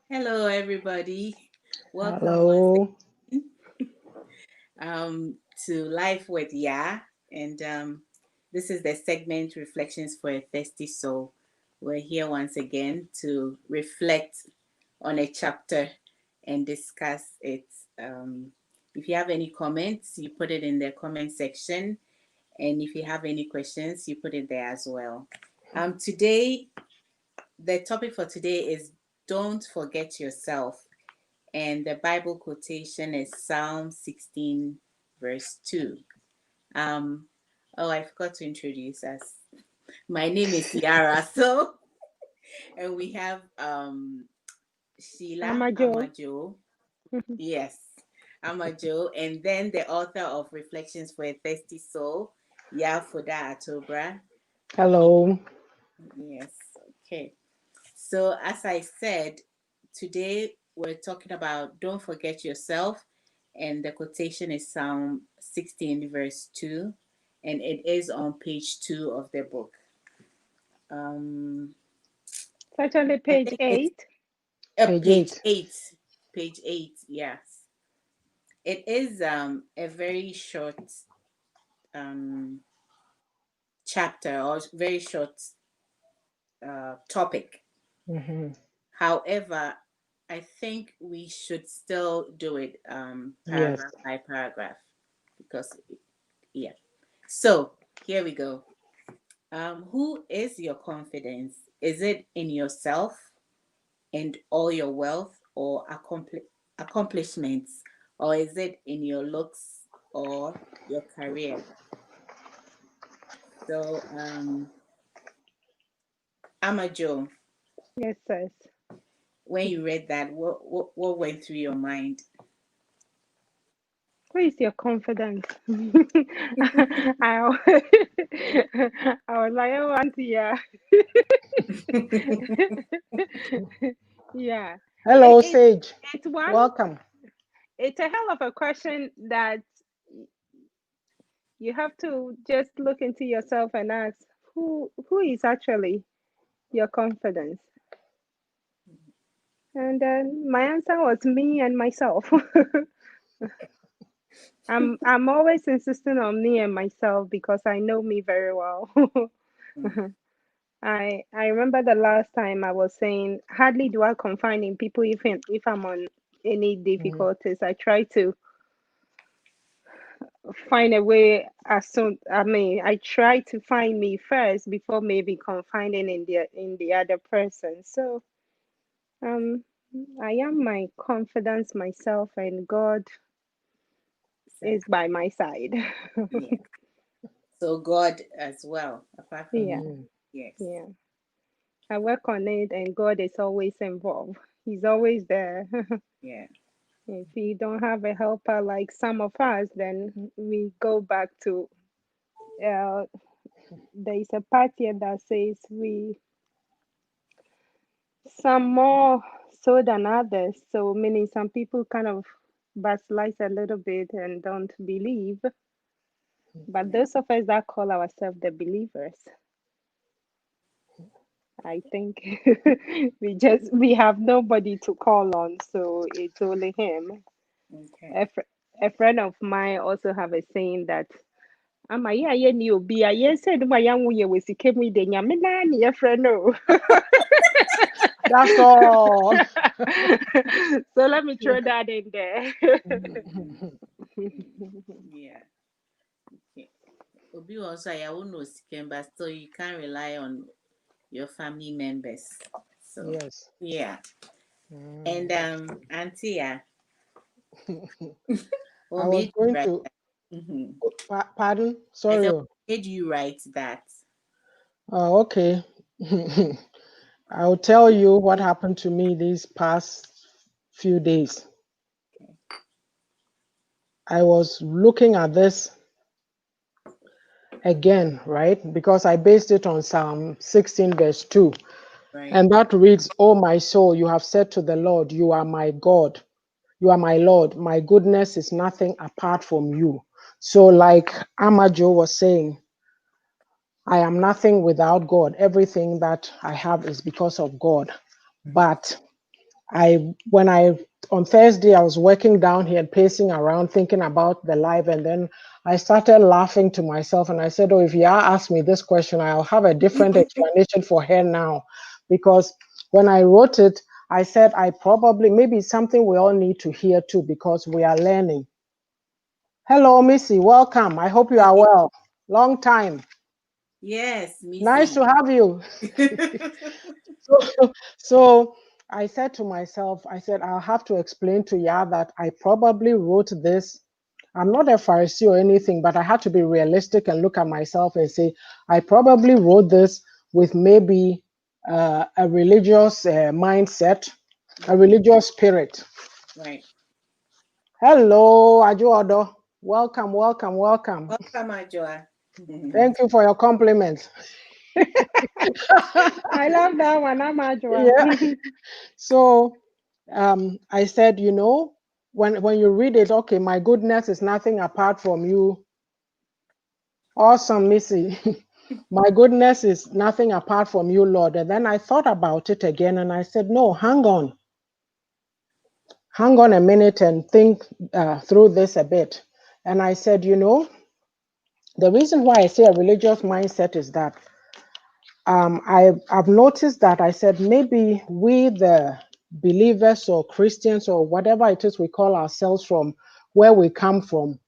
Hello, everybody. Welcome Hello. to Life with YAA. And this is the segment Reflections for a Thirsty Soul. We're here once again to reflect on a chapter and discuss it. If you have any comments, you put it in the comment section. And if you have any questions, you put it there as well. Today, the topic for today is Don't Forget Yourself. And the Bible quotation is Psalm 16, verse 2. I forgot to introduce us. My name is Yara. And we have Sheila Amajo. Yes, Amajo. And then the author of Reflections for a Thirsty Soul, Yafoda Atobra. Hello. Yes, okay. So as I said, today we're talking about Don't Forget Yourself, and the quotation is Psalm 16, verse 2, and it is on page 2 of the book. Certainly page 8. Page 8. Page 8, yes. It is a very short chapter, or very short topic. Mm-hmm. However, I think we should still do it paragraph by paragraph because, yeah. So here we go. Who is your confidence? Is it in yourself and all your wealth or accomplishments? Or is it in your looks or your career? So, Amajo. Yes, sis. When you read that, what went through your mind? Where is your confidence? I, I was like, oh, auntie, yeah. Yeah. Hello, Sage. Welcome. It's a hell of a question that you have to just look into yourself and ask, who is actually your confidence? And then my answer was me and myself. I'm always insisting on me and myself because I know me very well. I remember the last time I was saying hardly do I confide in people if I'm on any difficulties. I try to find a way I try to find me first before maybe confiding in the other person. So I am my confidence myself, and God is by my side. Yeah. So God as well, apart from Yeah. yes. Yeah. I work on it, and God is always involved. He's always there. Yeah. If we don't have a helper like some of us, then we go back to there is a part here that says some more so than others. So meaning some people kind of backslide a little bit and don't believe. But those of us that call ourselves the believers, I think we have nobody to call on, so it's only him. Okay. A friend of mine also have a saying that ama ye aye ni obi aye said ma ya nwuye wesike mu de nyame na ne ye friend no. That's all. So let me throw that in there. Yeah. Okay. Obi also, I won't know sick, but still you can't rely on your family members. So Yes. yeah. And Mm. Auntie, yeah. I What was made you going write to, that? Mm-hmm. pardon? I Sorry. said, what Oh, made you write that? Okay. I'll tell you what happened to me these past few days. Okay. I was looking at this again, right? Because I based it on Psalm 16, verse 2. Right. And that reads, "O my soul, you have said to the Lord, you are my God. You are my Lord. My goodness is nothing apart from you." So, like Amajo was saying, I am nothing without God. Everything that I have is because of God. But when I on Thursday, I was working down here, pacing around, thinking about the life, and then I started laughing to myself. And I said, "Oh, if Yaa asked me this question, I'll have a different explanation for her now." Because when I wrote it, I said, I probably, maybe it's something we all need to hear too, because we are learning. Hello, Missy. Welcome. I hope you are well. Long time. Yes, Nice Missy. to have you. So, so I said to myself, I said, I'll have to explain to Yaa that I probably wrote this. I'm not a Pharisee or anything, but I had to be realistic and look at myself and say, I probably wrote this with maybe a religious mindset, a Mhm. religious spirit. Right. Hello, Ajuodo. Welcome, welcome, welcome. Welcome, Ajoa. Thank you for your compliments. I love that one. I'm Ajwa. Yeah. So I said, when you read it, okay, my goodness is nothing apart from you. Awesome, Missy. My goodness is nothing apart from you, Lord. And then I thought about it again and I said, no, hang on. Hang on a minute and think through this a bit. And I said, the reason why I say a religious mindset is that I've noticed that I said maybe we, the believers or Christians or whatever it is we call ourselves from where we come from,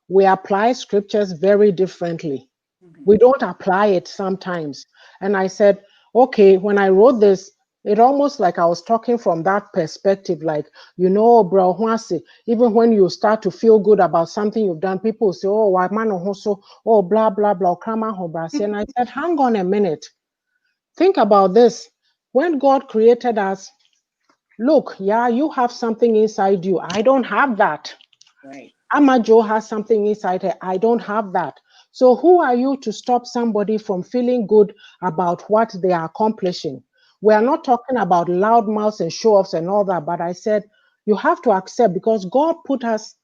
we apply scriptures very differently. Mhm. We don't apply it sometimes. And I said, okay, when I wrote this, it almost like I was talking from that perspective, like, bro, even when you start to feel good about something you've done, people say, oh, why man, oh, blah, blah, blah, and I said, hang on a minute. Think about this. When God created us, look, yeah, you have something inside you. I don't have that. Right. Amajo has something inside her. I don't have that. So who are you to stop somebody from feeling good about what they are accomplishing? We are Right. not talking about loud mouths and show offs and all that, but I said you have to accept because God put us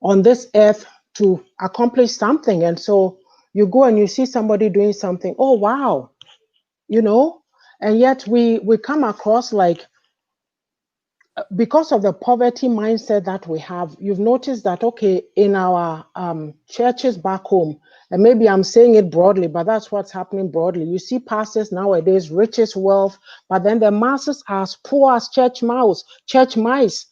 on this earth to accomplish something. And so you go and you see somebody doing something. Oh, wow, you know and yet we come across like because of the poverty mindset that we have. You've noticed that, okay, in our churches back home, and maybe I'm saying it broadly, but that's what's happening broadly. You see pastors nowadays, riches, wealth, but then the masses are as poor as church mice,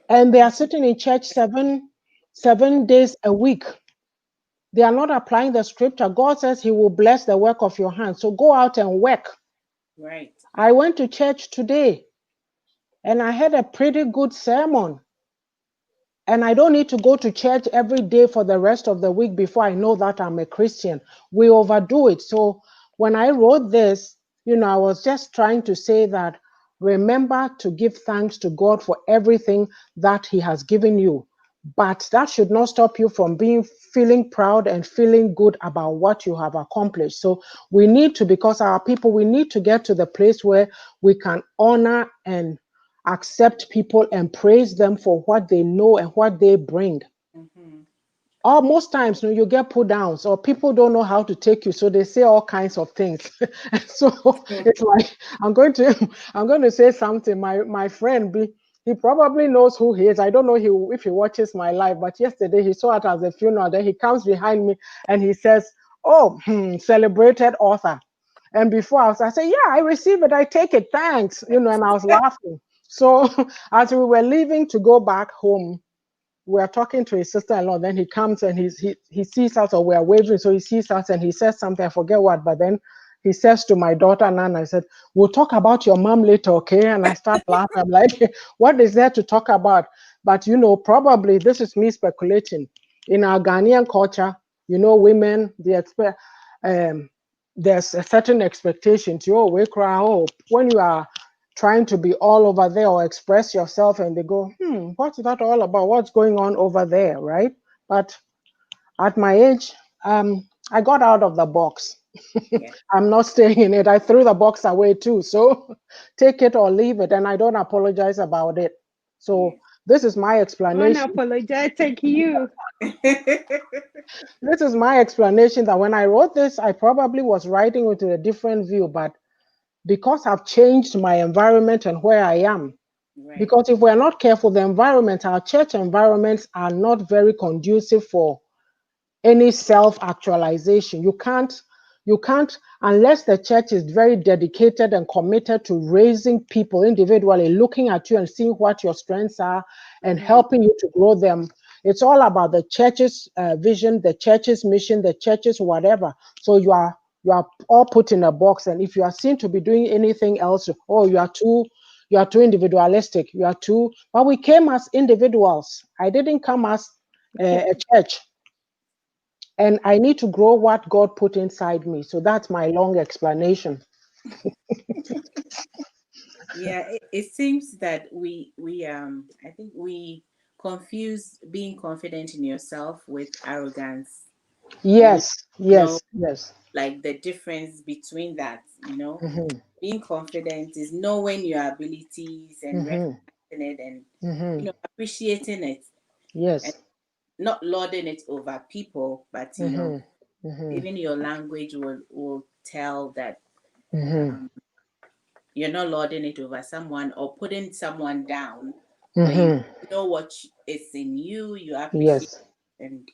and they are sitting in church seven days a week. They are not applying the scripture. God says he will bless the work of your hands, so go out and work. Right. I went to church today and I had a pretty good sermon. And I don't need to go to church every day for the rest of the week before I know that I'm a Christian. We overdo it. So when I wrote this, I was just trying to say that remember to give thanks to God for everything that He has given you. But that should not stop you from feeling proud and feeling good about what you have accomplished. So we need to, because our people, we need to get to the place where we can honor and accept people and praise them for what they know and what they bring. Mm-hmm. Or most times, you get put down, or people don't know how to take you, so they say all kinds of things. So it's like I'm going to say something. My friend B, he probably knows who he is. I don't know if he watches my live, but yesterday he saw it as a funeral. Then he comes behind me and he says, "Oh, celebrated author." And before I said, "Yeah, I receive it. I take it. Thanks." And I was laughing. So as we were leaving to go back home, we're talking to his sister-in-law. Then he comes and he sees us, or we're waving, so he sees us and he says something. I forget what, but then he says to my daughter Nana, I said, "We'll talk about your mom later, okay?" And I start laughing. I'm like, "What is there to talk about?" But probably this is me speculating. In our Ghanaian culture, women there's a certain expectation to we cry when you are trying to be all over there or express yourself, and they go, what's that all about? What's going on over there, right? But at my age, I got out of the box. Yeah. I'm not staying in it. I threw the box away too. So take it or leave it, and I don't apologize about it. So this is my explanation. Unapologetic you. This is my explanation that when I wrote this, I probably was writing with a different view, but because I've changed my environment and where I am. Right. Because if we're not careful, the environment, our church environments are not very conducive for any self-actualization. You can't, unless the church is very dedicated and committed to raising people individually, looking at you and seeing what your strengths are and helping you to grow them. It's all about the church's vision, the church's mission, the church's whatever. So you are all put in a box, and if you are seen to be doing anything else, you are too individualistic. You are too. But we came as individuals. I didn't come as a church. And I need to grow what God put inside me. So that's my long explanation. Yeah, it seems that we I think we confuse being confident in yourself with arrogance. And Yes, know yes, yes. like the difference between that, Mm-hmm, being confident is knowing your abilities and mm-hmm, recognizing it and mm-hmm. appreciating it and Yes. not lording it over people, but Mm-hmm, mm-hmm, even your language will tell that mm-hmm, um, you're not lording it over someone or putting someone down, but you mm-hmm. know what is in you, you appreciate, Yes. and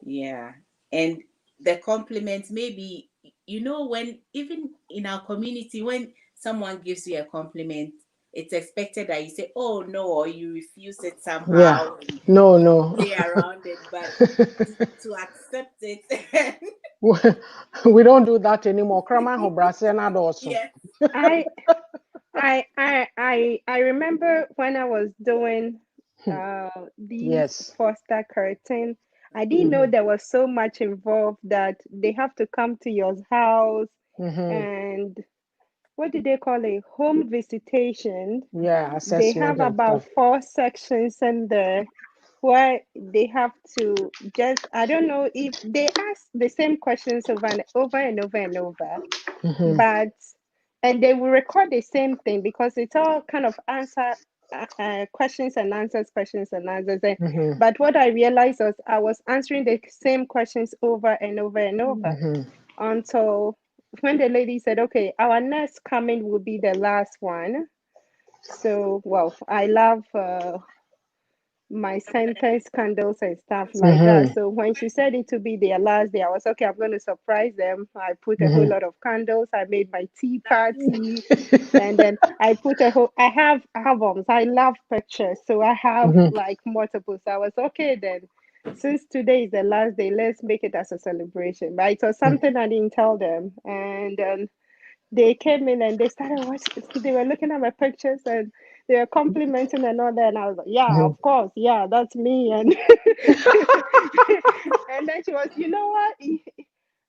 yeah. And the compliments, maybe, when even in our community, when someone gives you a compliment, it's expected that you say, oh no, or you refuse it Yeah. somehow and No, no. play around it, but to accept it. We don't do that anymore. Krama ho brase na doso. Yes. I I remember when I was doing these Yes. foster curtain, I didn't know Mm-hmm, there was so much involved that they have to come to your house mm-hmm. and what do they call it? Home visitation. Yeah, They assessment have and about stuff. 4 sections in there where they have to just, I don't know if they ask the same questions over and over and over and over, Mm-hmm, but and they will record the same thing because it's all kind of answer questions and answers. mm-hmm, But what I realized was I was answering the same questions over and over and over mm-hmm. until when the lady said, "Okay, our next coming will be the last one." So, well, I love my sentence candles and stuff like that. Mm-hmm. So when she said it to be their last day, I was okay, I'm going to surprise them. I put a whole Mm-hmm. lot of candles. I made my tea party. And then I put I have albums. I love pictures. So I have Mm-hmm. like multiple. So I was okay then. Since today is the last day, let's make it as a celebration. But it was something I didn't tell them. And they came in and they started watching. They were looking at my pictures and they were complimenting and all that. And I was like, yeah, Mm-hmm. of course, yeah, that's me. And and then she was, you know what?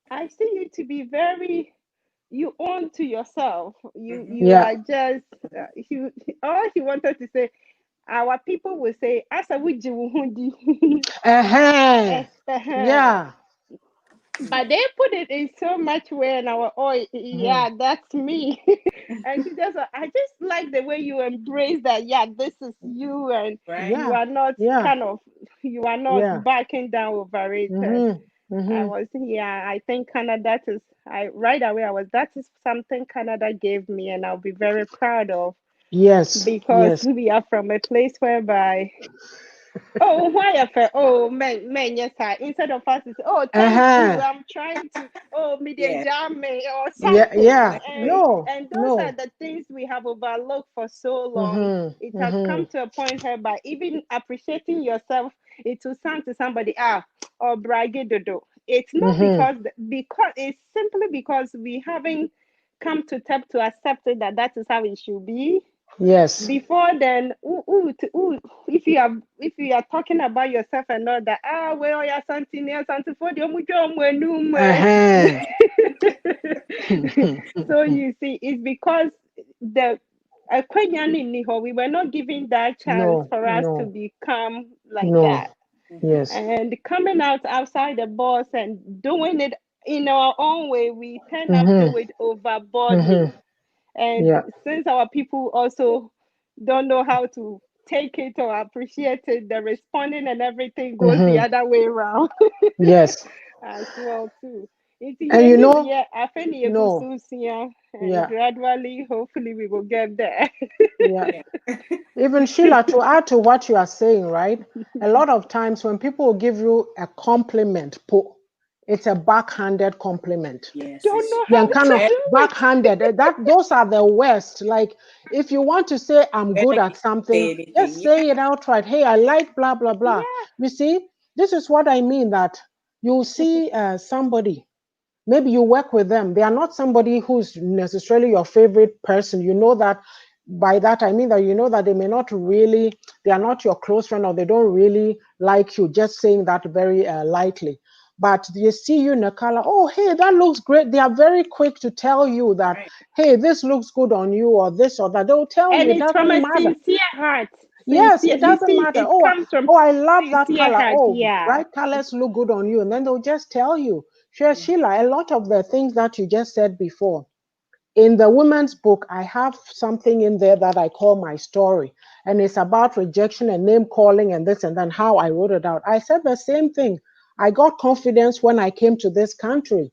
I see you to be very. You own to yourself. You Yeah. are just. You all he wanted to say. Our people will say, "Asa wuji." Uh-huh. Yeah. But they put it in so much way, and I was, oh Mm-hmm. yeah, that's me. And she just, I just like the way you embrace that. Yeah, this is you, and Right. you Yeah. are not Yeah. kind of, you are not Yeah. backing down over it. And Mm-hmm. I Mm-hmm. was, yeah, I think Canada. That is, I right away I was. That is something Canada gave me, and I'll be very proud of Yes. because Yes. we are from a place whereby Oh, why I feel, oh man, yes, I instead of us to say, oh, thank you, Uh-huh. I'm trying to, oh, media Yeah, jam me or Yeah, something. yeah. exactly. No, And those are no. the things we have overlooked for so long. It Mm-hmm. has Mm-hmm. come to a point whereby even appreciating yourself, it will sound to somebody, or bragging dodo. It's not Mm-hmm. because it's simply because we haven't come to tap to accept it that that is how it should be. Yes. Before then, if you are talking about yourself and all that, well, yeah, something else, something for the Uh-huh. so you see, it's because the we were not given that chance No, for us to no, become like no. that, Mm-hmm. Yes. and coming out outside the box and doing it in our own way, we tend up Mm-hmm. do it overboardly. Mm-hmm. And Yeah. since our people also don't know how to take it or appreciate it, the responding and everything goes the Mm-hmm. other way around Yes. as well too. It's And here, you know, yeah, I think no. and Yeah. gradually, hopefully, we will get there. Yeah. Yeah. Even Sheila, to add to what you are saying, right? A lot of times when people give you a compliment, it's a backhanded compliment. Yes, Don't it's know Yeah, how and kind to of very, do it. backhanded. Those are the worst. Like if you want to say I'm better good you at something, say anything. just Yeah. say it outright. Hey, I like blah blah blah. Yeah, You see, this is what I mean. That you'll see somebody. Maybe you work with them. They are not somebody who's necessarily your favorite person. You know that. By that I mean that you know that they may not really. They are not your close friend, or they don't really like you. Just saying that very lightly. But they see you in a color, oh, hey, that looks great. They are very quick to tell you that, Right. hey, this looks good on you, or this or that. They'll tell you, and it it's from doesn't a matter. sincere heart. Yes, Sincere, it you doesn't see, matter. it Oh, comes from oh, I love that sincere color. heart. Oh, Yeah. bright colors look good on you. And then they'll just tell you. Sure, Sheila, a lot of the things that you just said before. In the women's book, I have something in there that I call my story. And it's about rejection and name calling and this and then how I wrote it out. I said the same thing. I got confidence when I came to this country.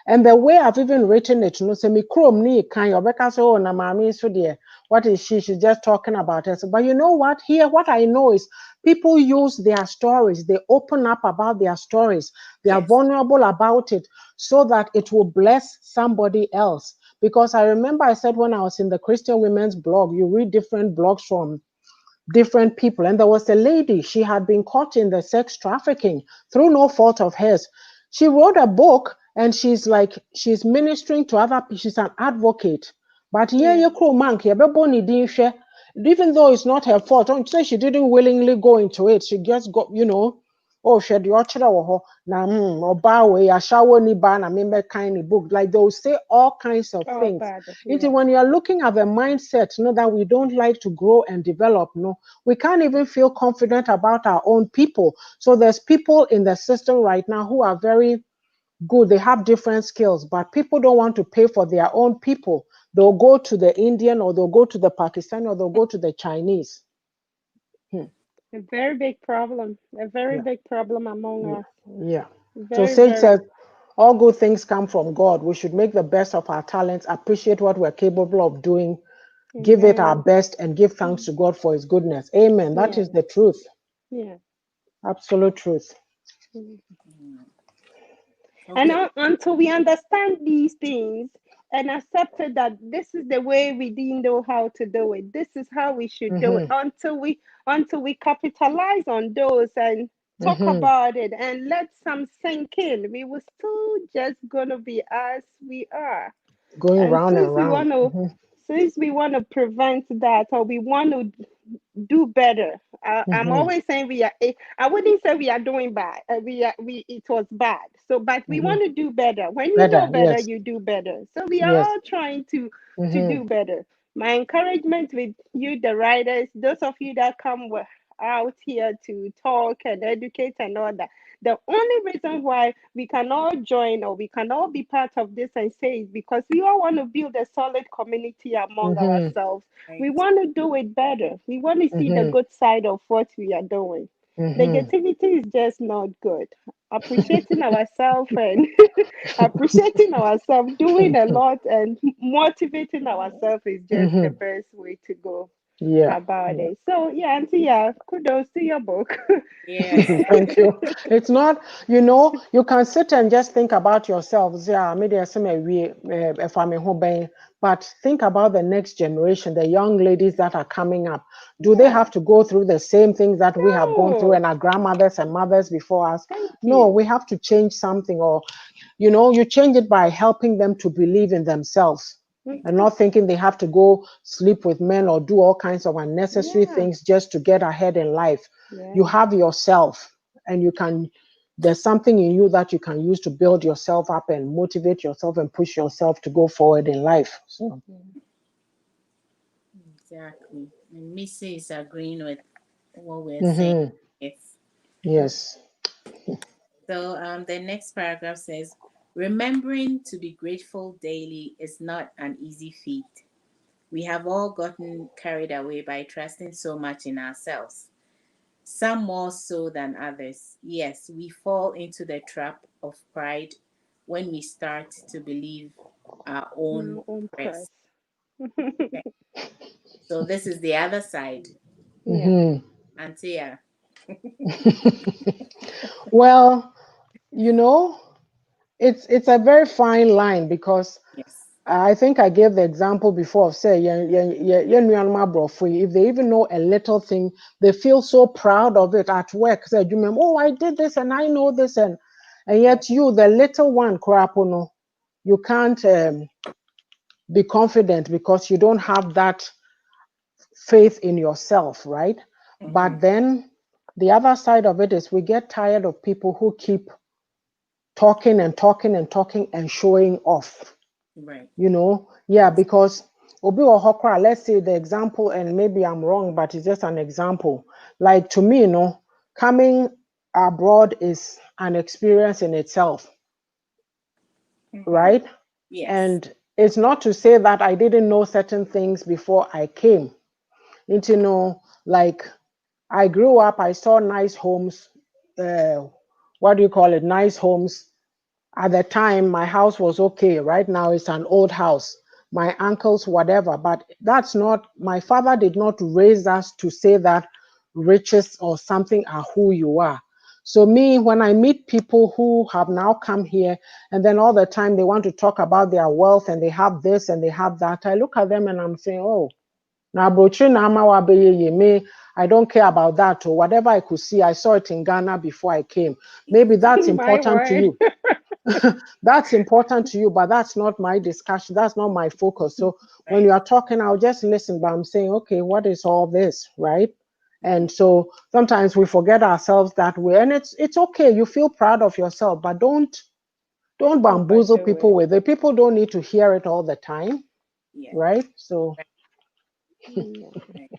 And the way I've even written it, you know, say me chrome ni kind of because oh na mami so dear, what is she? She's just talking about us. But you know what? Here, what I know is people use their stories, they open up about their stories, they are Yes. vulnerable about it so that it will bless somebody else. Because I remember I said when I was in the Christian Women's blog, you read different blogs from different people. And there was a lady, she had been caught in the sex trafficking through no fault of hers. She wrote a book and she's like, she's ministering to other people, she's an advocate. But yeah, Yeah. you crow monk, even though it's not her fault, don't say she didn't willingly go into it. She just got, you know, oh, she had the orchard na or bar way, a shower ni bar, na member kind of book. Like they'll say all kinds of Oh, things. bad. It's Yeah. when you're looking at the mindset, you know, that we don't like to grow and develop, no, we can't even feel confident about our own people. So there's people in the system right now who are very good. They have different skills, but people don't want to pay for their own people. They'll go to the Indian or they'll go to the Pakistani or they'll go to the Chinese. Hmm. A very big problem. A very Yeah. big problem among Yeah. us. Yeah. So Very, Sage very. says, all good things come from God. We should make the best of our talents, appreciate what we're capable of doing, give it our Amen. best, and give thanks to God for his goodness. Amen. That is Yeah. the truth. Yeah. Absolute truth. Mm. Mm. And Okay. until we understand these things and accepted that this is the way we didn't know how to do it, this is how we should do it. Mm-hmm. Until we capitalize on those and talk Mm-hmm. about it and let some sink in, we will still just gonna be as we are. Going And round and round. Mm-hmm. since we want to prevent that, or we want to do better. I'm Mm-hmm. always saying we are. I wouldn't say we are doing bad. We are. We It was bad. So, but we Mm-hmm. want to do better. When you know Better. better, Yes. you do better. So we are Yes. all trying to Mm-hmm. do better. My encouragement with you, the writers, those of you that come out here to talk and educate and all that. The only reason why we can all join or we can all be part of this and say is because we all want to build a solid community among Mm-hmm. ourselves. We Right. want to do it better. We want to see the Mm-hmm. good side of what we are doing. Mm-hmm. Negativity is just not good. Appreciating ourselves and appreciating ourselves, doing a lot and motivating ourselves is just the Mm-hmm. best way to go. Yeah. about Yeah. it. So yeah, Auntie, yeah, kudos to your book. Yes. Thank you. It's not, you can sit and just think about yourselves. Yeah, maybe if I'm a home, but think about the next generation, the young ladies that are coming up. Do they Yeah. have to go through the same things that we have gone through No, and our grandmothers and mothers before us? thank No, you. we have to change something, or you change it by helping them to believe in themselves and Mhm. not thinking they have to go sleep with men or do all kinds of unnecessary Yeah, things just to get ahead in life. You yeah, have yourself, and there's something in you that you can use to build yourself up and motivate yourself and push yourself to go forward in life. So, yeah. Exactly. And Missy is agreeing with what we're saying. mhm, Yes. yes. So the next paragraph says, remembering to be grateful daily is not an easy feat. We have all gotten carried away by trusting so much in ourselves, some more so than others. Yes, we fall into the trap of pride when we start to believe our My own own press. press. Okay. So this is the other side. Yeah. Mhm. Antia. Well, you know, it's a very fine line because Yes. I think I gave the example before of say, if they even know a little thing, they feel so proud of it at work. Say, you remember, oh, I did this and I know this, and Yeah. yet you, the little one, no, you can't be confident because you don't have that faith in yourself, right? Mm-hmm. But then the other side of it is we get tired of people who keep talking and talking and talking and showing off. Right. Yeah, because obi or hokra, let's say the example, and maybe I'm wrong, but it's just an example. Like to me, coming abroad is an experience in itself, Mm-hmm. right? Yes. And it's not to say that I didn't know certain things before I came. Like I grew up, I saw nice homes, uh, what do you call it? Nice homes. At the time, my house was okay. Right now, it's an old house. My uncle's, whatever. But that's not, my father did not raise us to say that riches or something are who you are. So, me, when I meet people who have now come here and then all the time they want to talk about their wealth and they have this and they have that, I look at them and I'm saying, oh, now, me, I don't care about that or whatever I could see. I saw it in Ghana before I came. Maybe that's My important to word. you. That's important to you, but that's not my discussion. That's not my focus. So when Right. you are talking, I'll just listen, but I'm saying, okay, what is all this, right? Mm-hmm. And so sometimes we forget ourselves that way, and it's okay. You feel proud of yourself, but don't bamboozle Overdo people it. with it. People don't need to hear it all the time, Yeah. right? So Right. Right.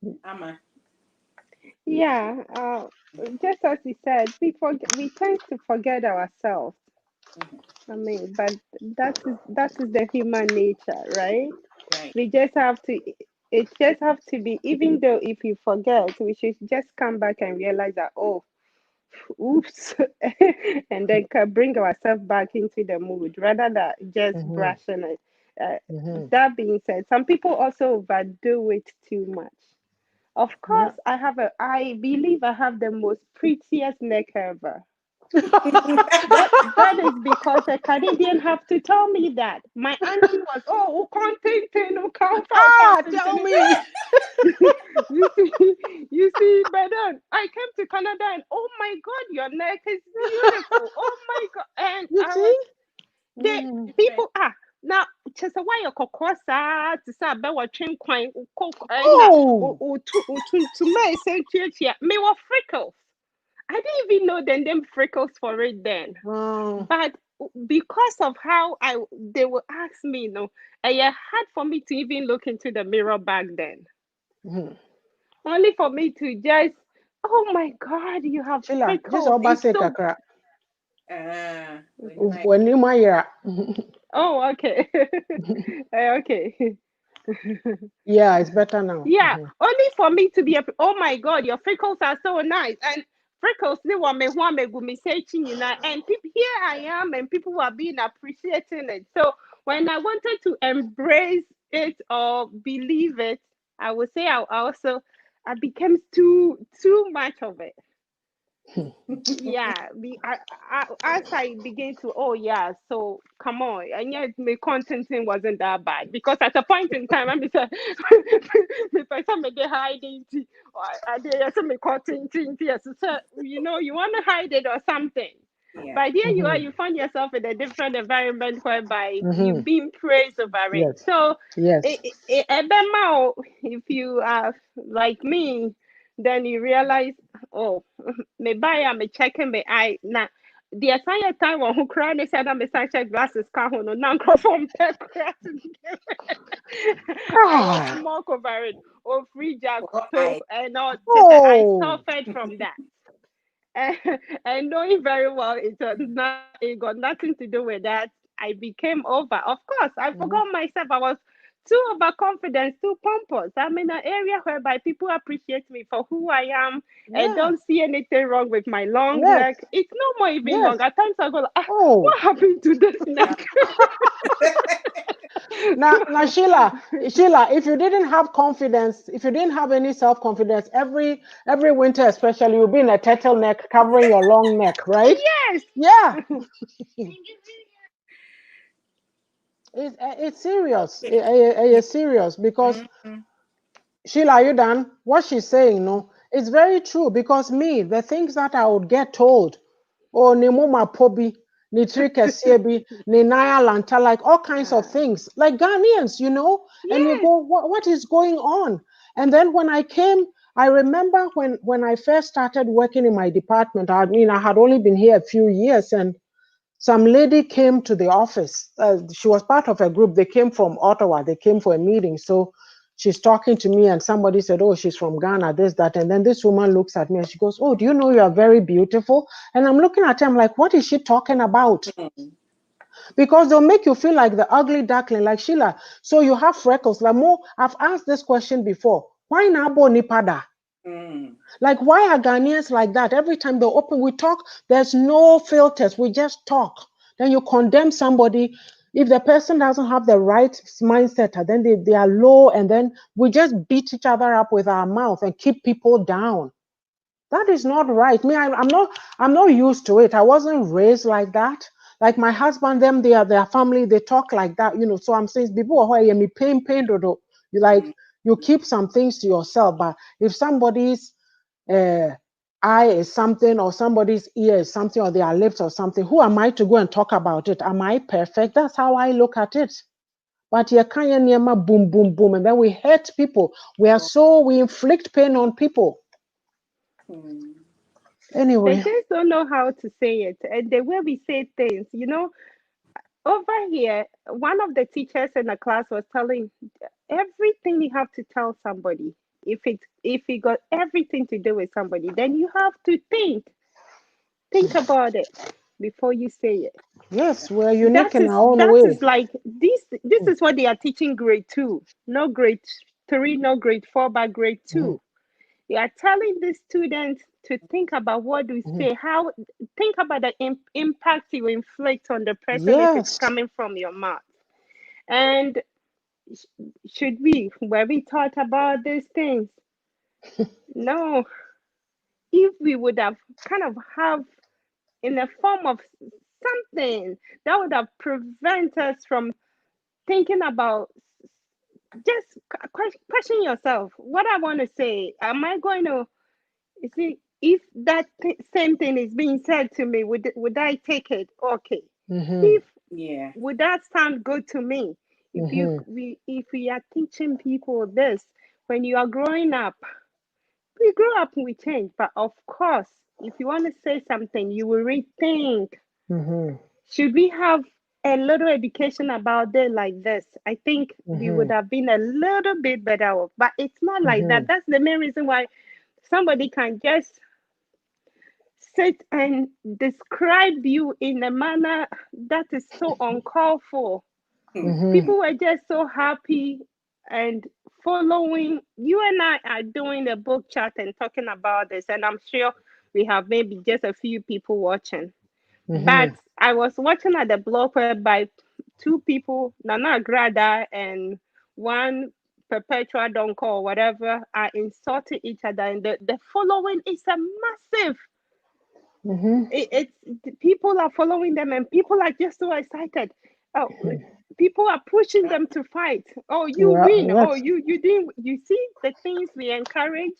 Yeah. Ama. Yeah. Just as you said, we tend to forget ourselves. Mm-hmm. I mean, but that is the human nature, right? Right. We just have to. It just have to be. Even though if you forget, we should just come back and realize that, oh, oops, and then can bring ourselves back into the mood rather than just mhm, brushing it. Uh, mhm. that being said, some people also overdo it too much. Of Yeah. course, I believe I have the most prettiest neck ever. That is because a Canadian have to tell me that. My auntie was, oh, content, no count Ah, content. tell me. You see, but then I came to Canada and oh my God, your neck is beautiful. Oh my God, and You I was see? they Mm. Right. people now. Just why your kokosa to say about what train coin na Oh. to me say me were freckles. I didn't even know them freckles for it then. Um, But because of how they will ask me, and it hard for me to even look into the mirror back then. mhm. Only for me to just, oh my God, you have Sheila, just freckles. all It's say so. kakra. When you might. When you my year. Oh, okay. Okay. Yeah, it's better now. Yeah, only for me to be oh my God, your freckles are so nice. And freckles, they want me one me go me searching, and people here I am, and people were being appreciating it. So when I wanted to embrace it or believe it, I would say I became too much of it. Yeah, as I begin to, oh yeah, so come on, and yet my contenting wasn't that bad because at a point in time, I'm say, me person me dey hiding, or I dey yes me contenting, yes, so you want to hide it or something, Yeah. but here you are, Mm-hmm. you find yourself in a different environment whereby you Mm-hmm. being praised over it. Yes. So, Yes. if you are like me, then you realize, oh. Me buy me checking me eye na the entire time when who cry they said me start check glasses car no now from I was Ah. smoke over it or free jack For so I. and all just I Oh. suffered from that. and, and knowing very well it got nothing to do with that. I became over. Of course, I Mm-hmm. forgot myself. I was too overconfident, too pompous. I'm in an area whereby people appreciate me for who I am and Yeah. don't see anything wrong with my long Yes. neck. It's no more even Yes. long. At times I go, like, Oh. what happened to this Yeah. neck? Now, Sheila, if you didn't have confidence, if you didn't have any self-confidence, every winter especially, you'll be in a turtleneck covering your long neck, right? Yes. Yeah, it's serious. Okay. It's serious because Mm-hmm. Sheila, are you done? What she's saying, no, it's very true because me, the things that I would get told, oh, ni muma pobi, ni trike siebi, ni naya lanta, like all kinds of Uh, things, like Ghanaians, and you yes. go, what is going on? And then when I came, I remember when I first started working in my department, I mean, I had only been here a few years, and some lady came to the office. She was part of a group. They came from Ottawa. They came for a meeting. So she's talking to me, and somebody said, "Oh, she's from Ghana, this, that." And then this woman looks at me and she goes, "Oh, do you know you are very beautiful?" And I'm looking at her, I'm like, what is she talking about? Mm. Because they'll make you feel like the ugly duckling, like Sheila. So you have freckles. Like more, I've asked this question before. Why nabo nipada? Mm. Like, why are Ghanaians like that? Every time they open, we talk, there's no filters. We just talk. Then you condemn somebody. If the person doesn't have the right mindset, then they are low, and then we just beat each other up with our mouth and keep people down. That is not right. Me, I'm not used to it. I wasn't raised like that. Like my husband, them, they are their family, they talk like that. So I'm saying people who are me pain, you like Mm. you keep some things to yourself. But if somebody's uh, eye is something, or somebody's ear is something, or their lips or something, who am I to go and talk about it? Am I perfect? That's how I look at it. But you can't boom, boom, boom, and then we hurt people. We inflict pain on people. Mm. They Anyway. just don't know how to say it. And the way we say things, over here, one of the teachers in the class was telling everything you have to tell somebody. If it got everything to do with somebody, then you have to think about it before you say it. Yes, we're unique That in is our own that is way. like this is what they are teaching grade 2, no grade 3, no grade 4, but grade Mhm, 2. You are telling the students to think about what we mhm. say, how think about the impact you inflict on the person if it's Yes. coming from your mouth. And should we, where we thought about these things? No, if we would have kind of have in a form of something that would have prevented us from thinking about just question yourself. What I want to say, am I going to you see if that same thing is being said to me, would I take it? Okay. Mm-hmm, If Yeah. would that sound good to me? mm-hmm, If we are teaching people this when you are growing up, we grow up and we change, but of course, if you want to say something, you will rethink. mm-hmm, Should we have a little education about it like this? I think we would mm-hmm, have been a little bit better off, but it's not like mm-hmm. that. That's the main reason why somebody can just sit and describe you in a manner that is so uncalled for. Mm. Mm-hmm. People were just so happy and following. You and I are doing a book chat and talking about this, and I'm sure we have maybe just a few people watching. But Mm-hmm. I was watching at the blog whereby two people, Nana Agrada and one perpetual don't call whatever are insulting each other, and the following is a massive. People are following them, and people are just so excited. Oh, people are pushing them to fight. Oh, you Yeah, win. Oh, yes. you didn't. You see the things we encourage.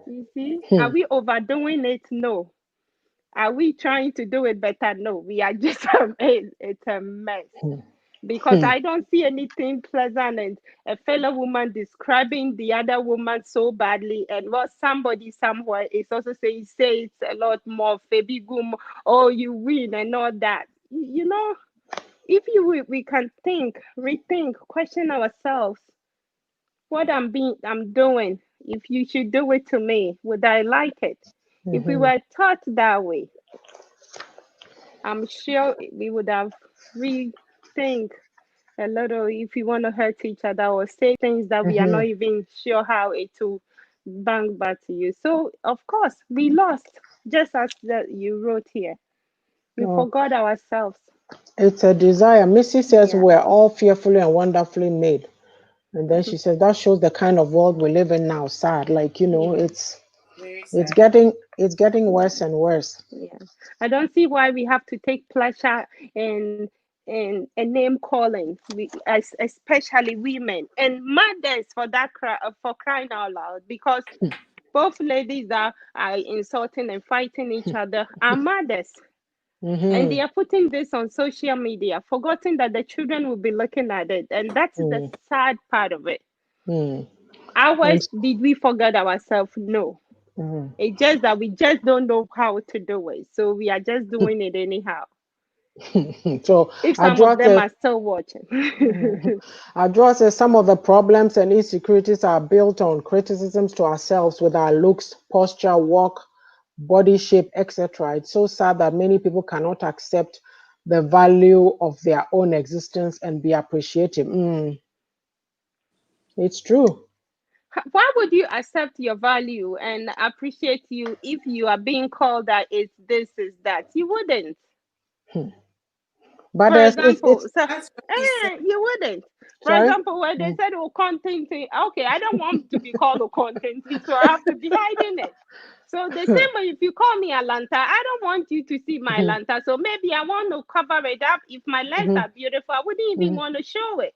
You see, are Hmm. we overdoing it? No. Are we trying to do it better? No. We are just it's a mess. Because Hmm. I don't see anything pleasant and a fellow woman describing the other woman so badly, and what somebody somewhere is also saying, say it's a lot more febigum, oh, you win and all that. You know, if we can think, rethink, question ourselves, what I'm doing. If you should do it to me, would I like it? If we were taught that way, I'm sure we would have rethink a little if we want to hurt each other or say things that we are not even sure how it will bang back to you. So of course we lost, just as you wrote here. We Oh, forgot ourselves. it's a desire. Missy says Yeah. we're all fearfully and wonderfully made. And then she says that shows the kind of world we live in now. Sad. Like, Yeah. Very it's sad. getting worse and worse. Yeah. I don't see why we have to take pleasure in a name calling. Especially women and mothers for that for crying out loud, because both ladies are insulting and fighting each other are mothers. And they Mm-hmm. are putting this on social media, forgetting that the children will be looking at it. And that's the sad part of it. Mm-hmm. Hours, And did we forget ourselves? No. It's just that we just don't know how to do it. So we are just doing it anyhow. so If some of Adjoa them says, are still watching. Adjoa says some of the problems and insecurities are built on criticisms to ourselves with our looks, posture, walk, body shape, etc. It's so sad that many people cannot accept the value of their own existence and be appreciative. It's true. Why would you accept your value and appreciate you if you are being called that it's this, is that? You wouldn't. But For there's example, it's so That's what he said. you wouldn't. For sorry. example, when they said, "Oh, content," okay, I don't want to be called a content, so I have to be hiding it. So the same way, if you call me Atlanta, I don't want you to see my Atlanta. So maybe I want to cover it up. If my legs are beautiful, I wouldn't even want to show it.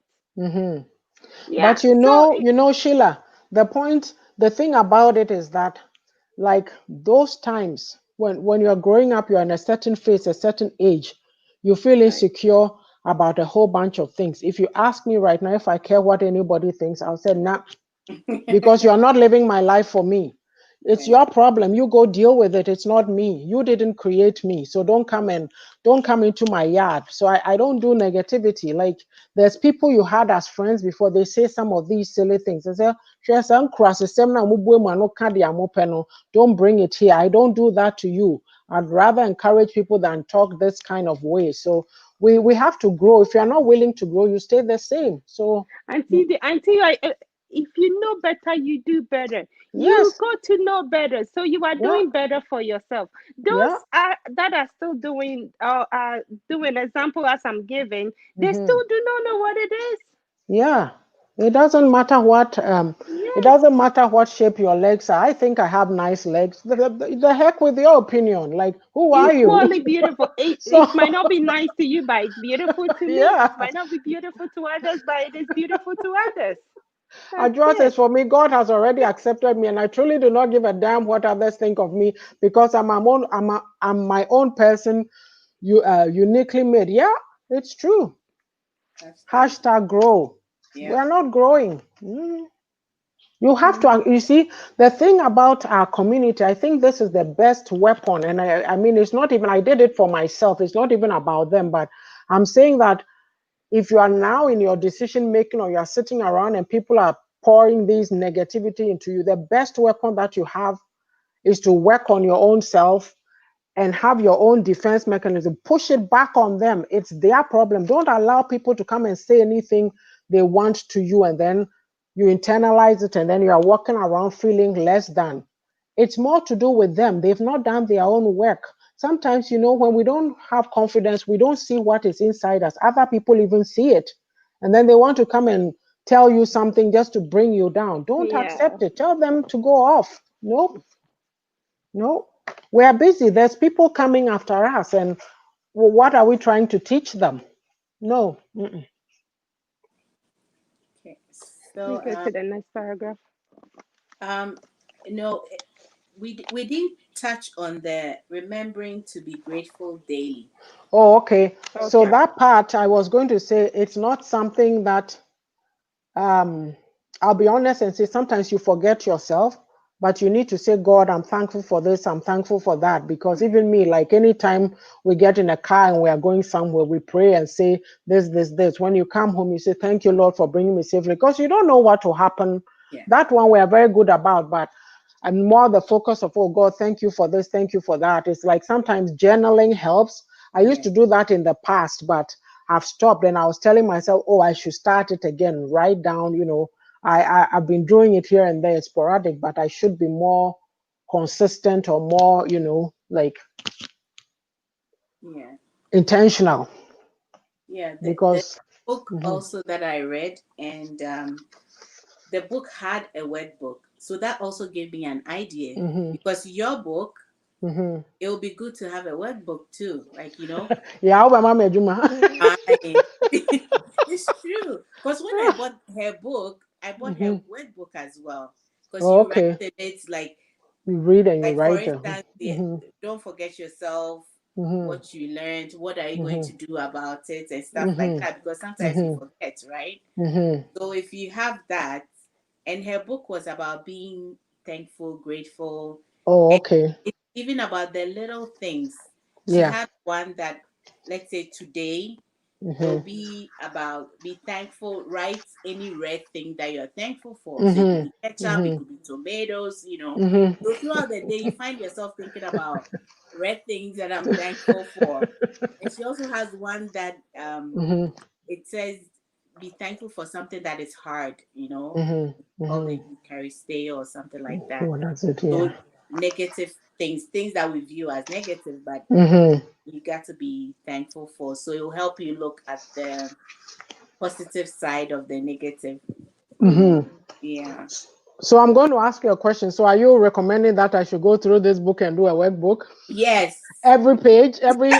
Yeah. But So Sheila, the thing about it is that, like those times when you're growing up, you're in a certain phase, a certain age, you feel right. insecure about a whole bunch of things. If you ask me right now if I care what anybody thinks, I'll say nah, because you're not living my life for me. It's Right. your problem. You go deal with it. It's not me. You didn't create me. So don't come into my yard. So I don't do negativity. Like there's people you had as friends before, they say some of these silly things. They say, don't bring it here. I don't do that to you. I'd rather encourage people than talk this kind of way. So we have to grow. If you're not willing to grow, you stay the same. So If you know better, you do better. You yes, go to know better, so you are yeah, doing better for yourself. Those yeah. that are still doing example as I'm giving, they Mm-hmm. still do not know what it is. Yeah, it doesn't matter Yes, shape your legs are. I think I have nice legs. The heck with your opinion. Like, who are you? equally beautiful. So It might not be nice to you, but it's beautiful to me. It yeah, might not be beautiful to others, but it is beautiful to others. That's Adjua says it. for me, God has already accepted me, and I truly do not give a damn what others think of me because I'm my own person. You uniquely made. Yeah, it's true. Hashtag. Hashtag grow. We Yep. are not growing. You have to, you see, the thing about our community, I think this is the best weapon. And I mean, it's not even, I did it for myself. It's not even about them, but I'm saying that if you are now in your decision making or you're sitting around and people are pouring these negativity into you, the best weapon that you have is to work on your own self and have your own defense mechanism. Push it back on them. It's their problem. Don't allow people to come and say anything they want to you, and then you internalize it, and then you are walking around feeling less than. It's more to do with them. They've not done their own work. Sometimes, when we don't have confidence, we don't see what is inside us. Other people even see it. And then they want to come and tell you something just to bring you down. Don't Yeah. accept it. Tell them to go off. Nope. No. We are busy. There's people coming after us, and what are we trying to teach them? No. Mm-mm. Okay. We So go to the next paragraph. um no, we didn't touch on the remembering to be grateful daily. Oh, okay. So Okay. that part I was going to say, it's not something that I'll be honest and say sometimes you forget yourself, but you need to say, God, I'm thankful for this, I'm thankful for that. Because Right. even me, like anytime we get in a car and we are going somewhere, we pray and say this. When you come home, you say, thank you, Lord, for bringing me safely. Because you don't know what will happen. Yeah. That one we are very good about, but I'm more the focus of, oh God, thank you for this, thank you for that. It's like sometimes journaling helps. I used Yeah. to do that in the past, but I've stopped, and I was telling myself, oh, I should start it again, write down, I've been doing it here and there, it's sporadic, but I should be more consistent or more, like Yeah. intentional Yeah. The because book mhm, also that I read, and the book had a word book. So that also gave me an idea, mhm, because your book, mhm. it would be good to have a word book too. Like, you know, Yeah, Mama Juma. I it's true. Because when I bought her book, I bought her Mhm. word book as well. Because Oh, you write okay. in it You read and you like for write them. instance, Mhm, don't forget yourself, mhm, what you learned, what are you going mhm, to do about it, and stuff like mhm, that. Because sometimes you mhm, forget, right? mhm. So if you have that, and her book was about being thankful, grateful, Oh, and okay. it's even about the little things. She Yeah. had one that, let's say today, it'll Mhm, be about be thankful, write any red thing that you're thankful for. So it could mhm, be ketchup, it mhm, could be tomatoes, you know. mhm, So throughout the day, you find yourself thinking about red things that I'm thankful for. And she also has one that mhm, it says be thankful for something that is hard, you know, mhm, probably mhm. you carry stay or something like that. Oh, that's it. Yeah. So negative things that we view as negative, but Mhm, you got to be thankful for. So it will help you look at the positive side of the negative, you know. mhm. Yeah. So I'm going to ask you a question. So are you recommending that I should go through this book and do a workbook? Yes. Every page, every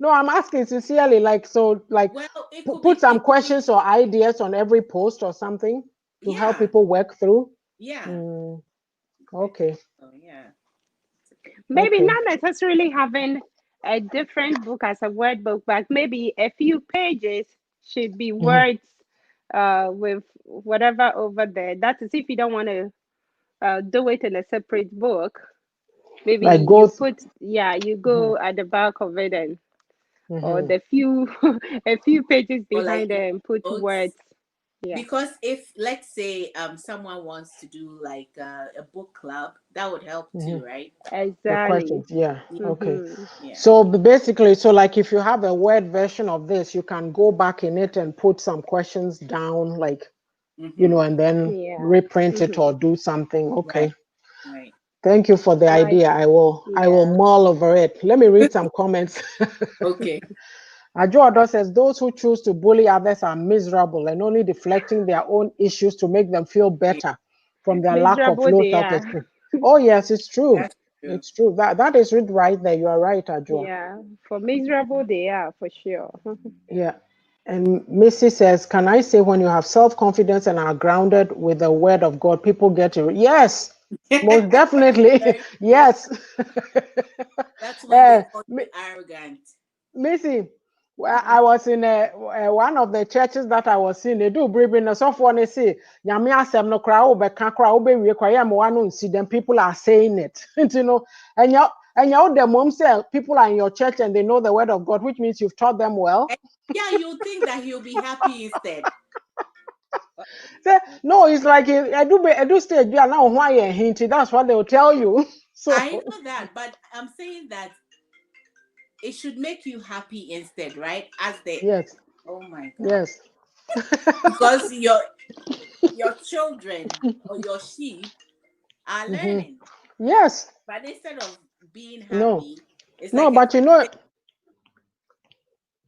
No, I'm asking sincerely, like so like Well, put some it could questions be or ideas on every post or something to help yeah. people work through. Yeah. Mm, okay. Oh yeah. It's okay. Maybe Okay. not necessarily having a different book as a word book, but maybe a few pages should be Mhm. words with whatever over there. That is if you don't want to do it in a separate book. Maybe Like you go put, yeah, you mhm, go at the back of it, and or mhm. the few a few pages Or like behind it and put notes. words. Yeah, Because if let's say someone wants to do like a book club, that would help too, Mhm. right? The exactly. questions, yeah. Okay. Mm-hmm. Yeah. So basically, so like if you have a word version of this, you can go back in it and put some questions down, like Mm-hmm. and then Yeah. reprint it Mm-hmm. or do something. Right. Okay. Right. Thank you for the Like, idea. I will yeah. mull over it. Let me read some comments. Okay. Ajoado says those who choose to bully others are miserable and only deflecting their own issues to make them feel better from their lack of Miserable low they are. self-esteem. Oh yes, it's true. That's true. It's true. That is it right there. You are right, Ajo. Yeah, for miserable they are for sure. Yeah. And Missy says, can I say when you have self-confidence and are grounded with the word of God, people get you. Yes, most definitely. Very true. Yes. That's when they Eh, call you arrogant. Missy, well, I was in one of the churches that I was in. They do bring in so for they say, "Nyame asem no kra wo be ka kra wo be wie kwa yam one no see them people are saying it." And you the mom say people are in your church and they know the word of God, which means you've taught them well. And yeah, you think that he'll be happy instead. Say, no, it's like I do stage you are now why you hint. That's what they will tell you. I So know that, but I'm saying that it should make you happy instead, right? As the yes, oh my god, yes. because your children or your sheep are Mhm. learning, Yes. but instead of being No. happy, it's No, like a but frustrated.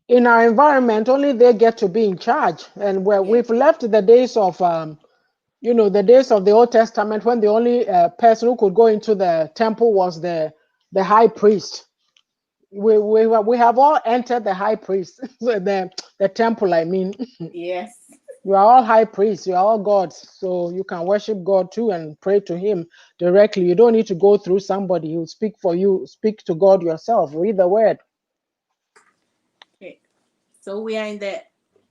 in our environment, only they get to be in charge. And where we've left the days of, the days of the Old Testament when the only person who could go into the temple was the high priest. We have all entered the high priest, the temple. I mean, Yes. you are all high priests. You are all gods, so you can worship God too and pray to Him directly. You don't need to go through somebody who speak for you. Speak to God yourself. Read the Word. Okay. So we are in the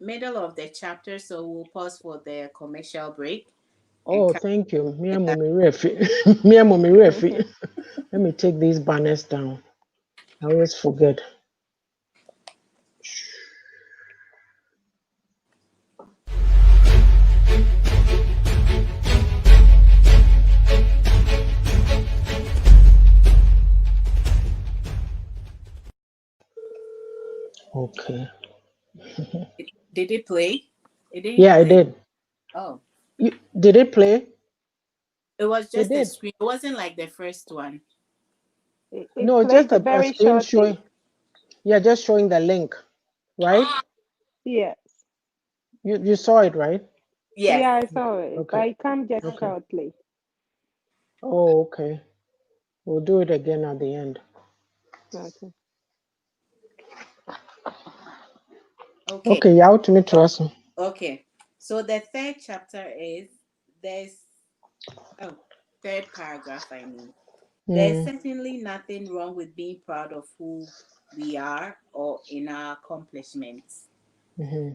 middle of the chapter, so we'll pause for the commercial break. Oh, thank you. Me and Mommy Refi. Me and Mommy Refi. Let me take these banners down. I always forget. Okay. Did it play? It didn't Yeah, I play. did. Oh, Did it play? it was It just a did. screen. It wasn't like the first one. It No, it's just played a very screen shortly. showing. Yeah, just showing the link, right? Yes. You saw it, right? Yes. Yeah, I saw it, but Okay. it come just Okay. shortly. Oh, okay. We'll do it again at the end. Okay. Okay. Okay, yeah, to me trust. Okay. So the third chapter is there's third paragraph, I mean. There's certainly nothing wrong with being proud of who we are or in our accomplishments. Mm-hmm.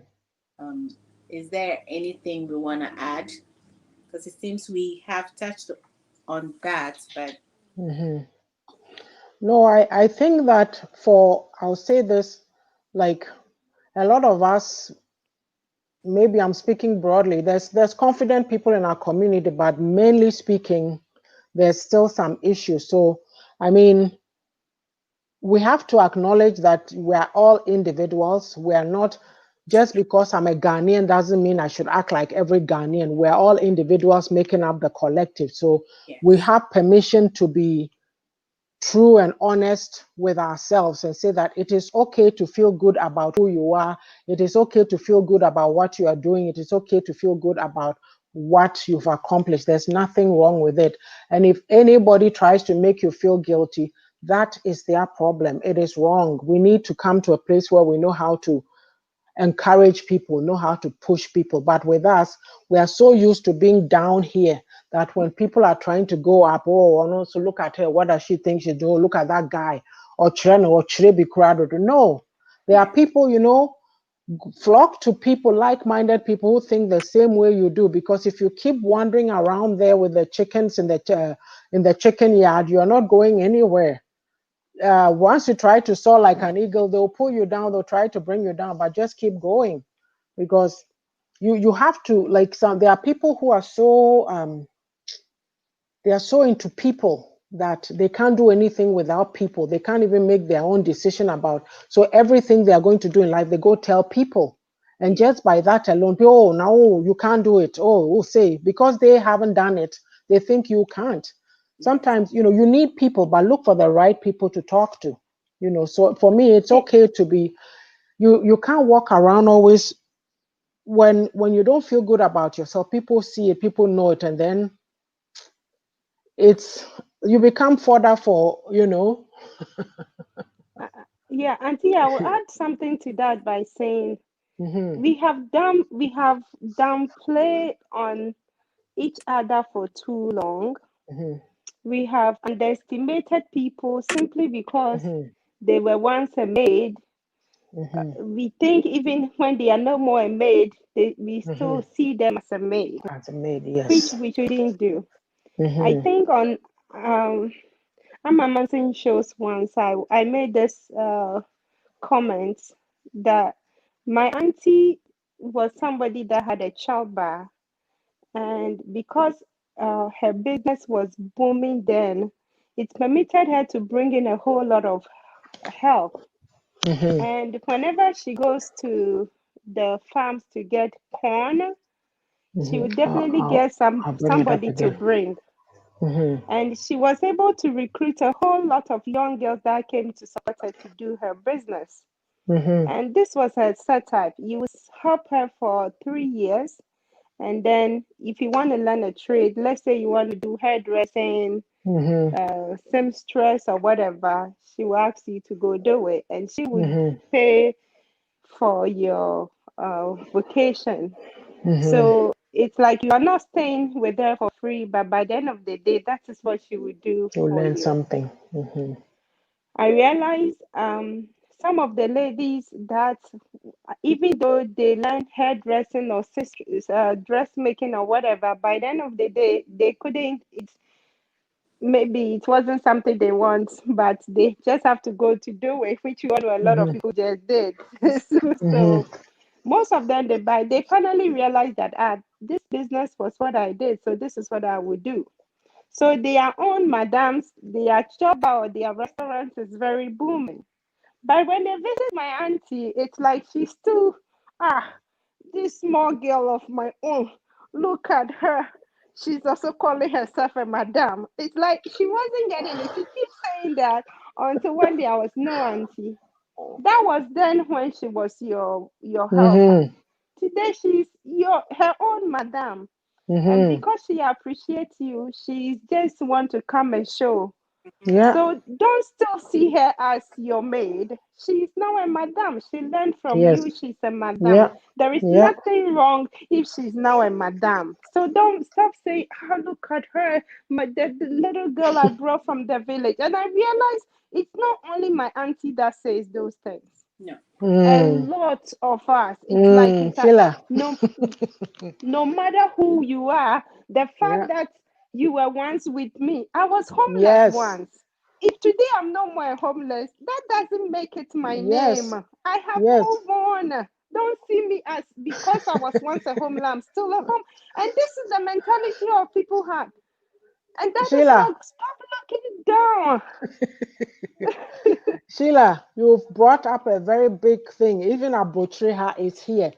Is there anything we want to add? Because it seems we have touched on that, but Mm-hmm. No, I think that I'll say this, like a lot of us, maybe I'm speaking broadly, there's confident people in our community, but mainly speaking, there's still some issues. So, I mean, we have to acknowledge that we are all individuals. We are not, just because I'm a Ghanaian doesn't mean I should act like every Ghanaian. We're all individuals making up the collective. So we yes, have permission to be true and honest with ourselves and say that it is okay to feel good about who you are. It is okay to feel good about what you are doing. It is okay to feel good about what you've accomplished. There's nothing wrong with it. And if anybody tries to make you feel guilty, that is their problem. It is wrong. We need to come to a place where we know how to encourage people, know how to push people. But with us, we are so used to being down here that when people are trying to go up, oh, and also look at her, what does she think she's doing? Look at that guy, or Chireno, or Chirebi Kurado. No, there are yes, people, flock to people, like-minded people who think the same way you do. Because if you keep wandering around there with the chickens in the chicken yard, you are not going anywhere. Once you try to soar like an eagle, they'll pull you down, they'll try to bring you down, but just keep going, because you have to, like, there are people who are so into people that they can't do anything without people. They can't even make their own decision about. So everything they are going to do in life, they go tell people. And yes, just by that alone, oh, now you can't do it. Oh, say, because they haven't done it, they think you can't. yes, Sometimes, you need people, but look for the right people to talk to. So for me, it's okay to be, you can't walk around always when you don't feel good about yourself. People see it, people know it, and then it's you become fodder for. Yeah, Auntie, I will add something to that by saying Mm-hmm, we have downplayed on each other for too long. mm-hmm, We have underestimated people simply because mm-hmm, they were once a maid. mm-hmm, We think even when they are no more a maid, we mm-hmm. still see them as a maid, As a maid, which yes. we shouldn't do. I Mm-hmm, think on Amamansin shows once I made this comment that my auntie was somebody that had a child bar, and because her business was booming then, it permitted her to bring in a whole lot of help. mm-hmm, And whenever she goes to the farms to get corn, she mm-hmm. would definitely I'll, get I'll bring it up somebody to again. bring. Mm-hmm, And she was able to recruit a whole lot of young girls that came to support her to do her business. And this was her setup. You would help her for 3 years. And then if you want to learn a trade, let's say you want to do hairdressing, seamstress or whatever, she will ask you to go do it. And she would pay for your vacation. So it's like you are not staying with her for free, but by the end of the day, that is what she would do You for learn you. something. I realized some of the ladies that even though they learned hairdressing or dressmaking or whatever, by the end of the day, they couldn't. Maybe it wasn't something they want, but they just have to go to do it, which you know a lot of people just did. So most of them they finally realized that this business was what I did, so this is what I would do. So their own madams, their shop or their restaurant is very booming. But when they visit my auntie, it's like she's still this small girl of my own. Look at her. She's also calling herself a madam. It's like she wasn't getting it. She keeps saying that until one day I was no auntie. That was then when she was your helper. Today she's her own madam. And because she appreciates you, she just want to come and show. Yeah. So don't still see her as your maid. She's now a madam. She learned from Yes. you. She's a madam. Yeah. There is Yeah. nothing wrong if she's now a madam. So don't stop saying, look at her, the little girl I brought from the village. And I realized it's not only my auntie that says those things. No. A lot of us. It's like it's a, Sheila. no matter who you are, the fact Yeah. that you were once with me, I was homeless Yes. once. If today I'm no more homeless, that doesn't make it my name. Yes. I have Yes. moved on. Don't see me as because I was once a homeless, I'm still a home. And this is the mentality of people have. And that is Sheila. wrong. Stop looking down. Sheila, you've brought up a very big thing. Even Abotreha is here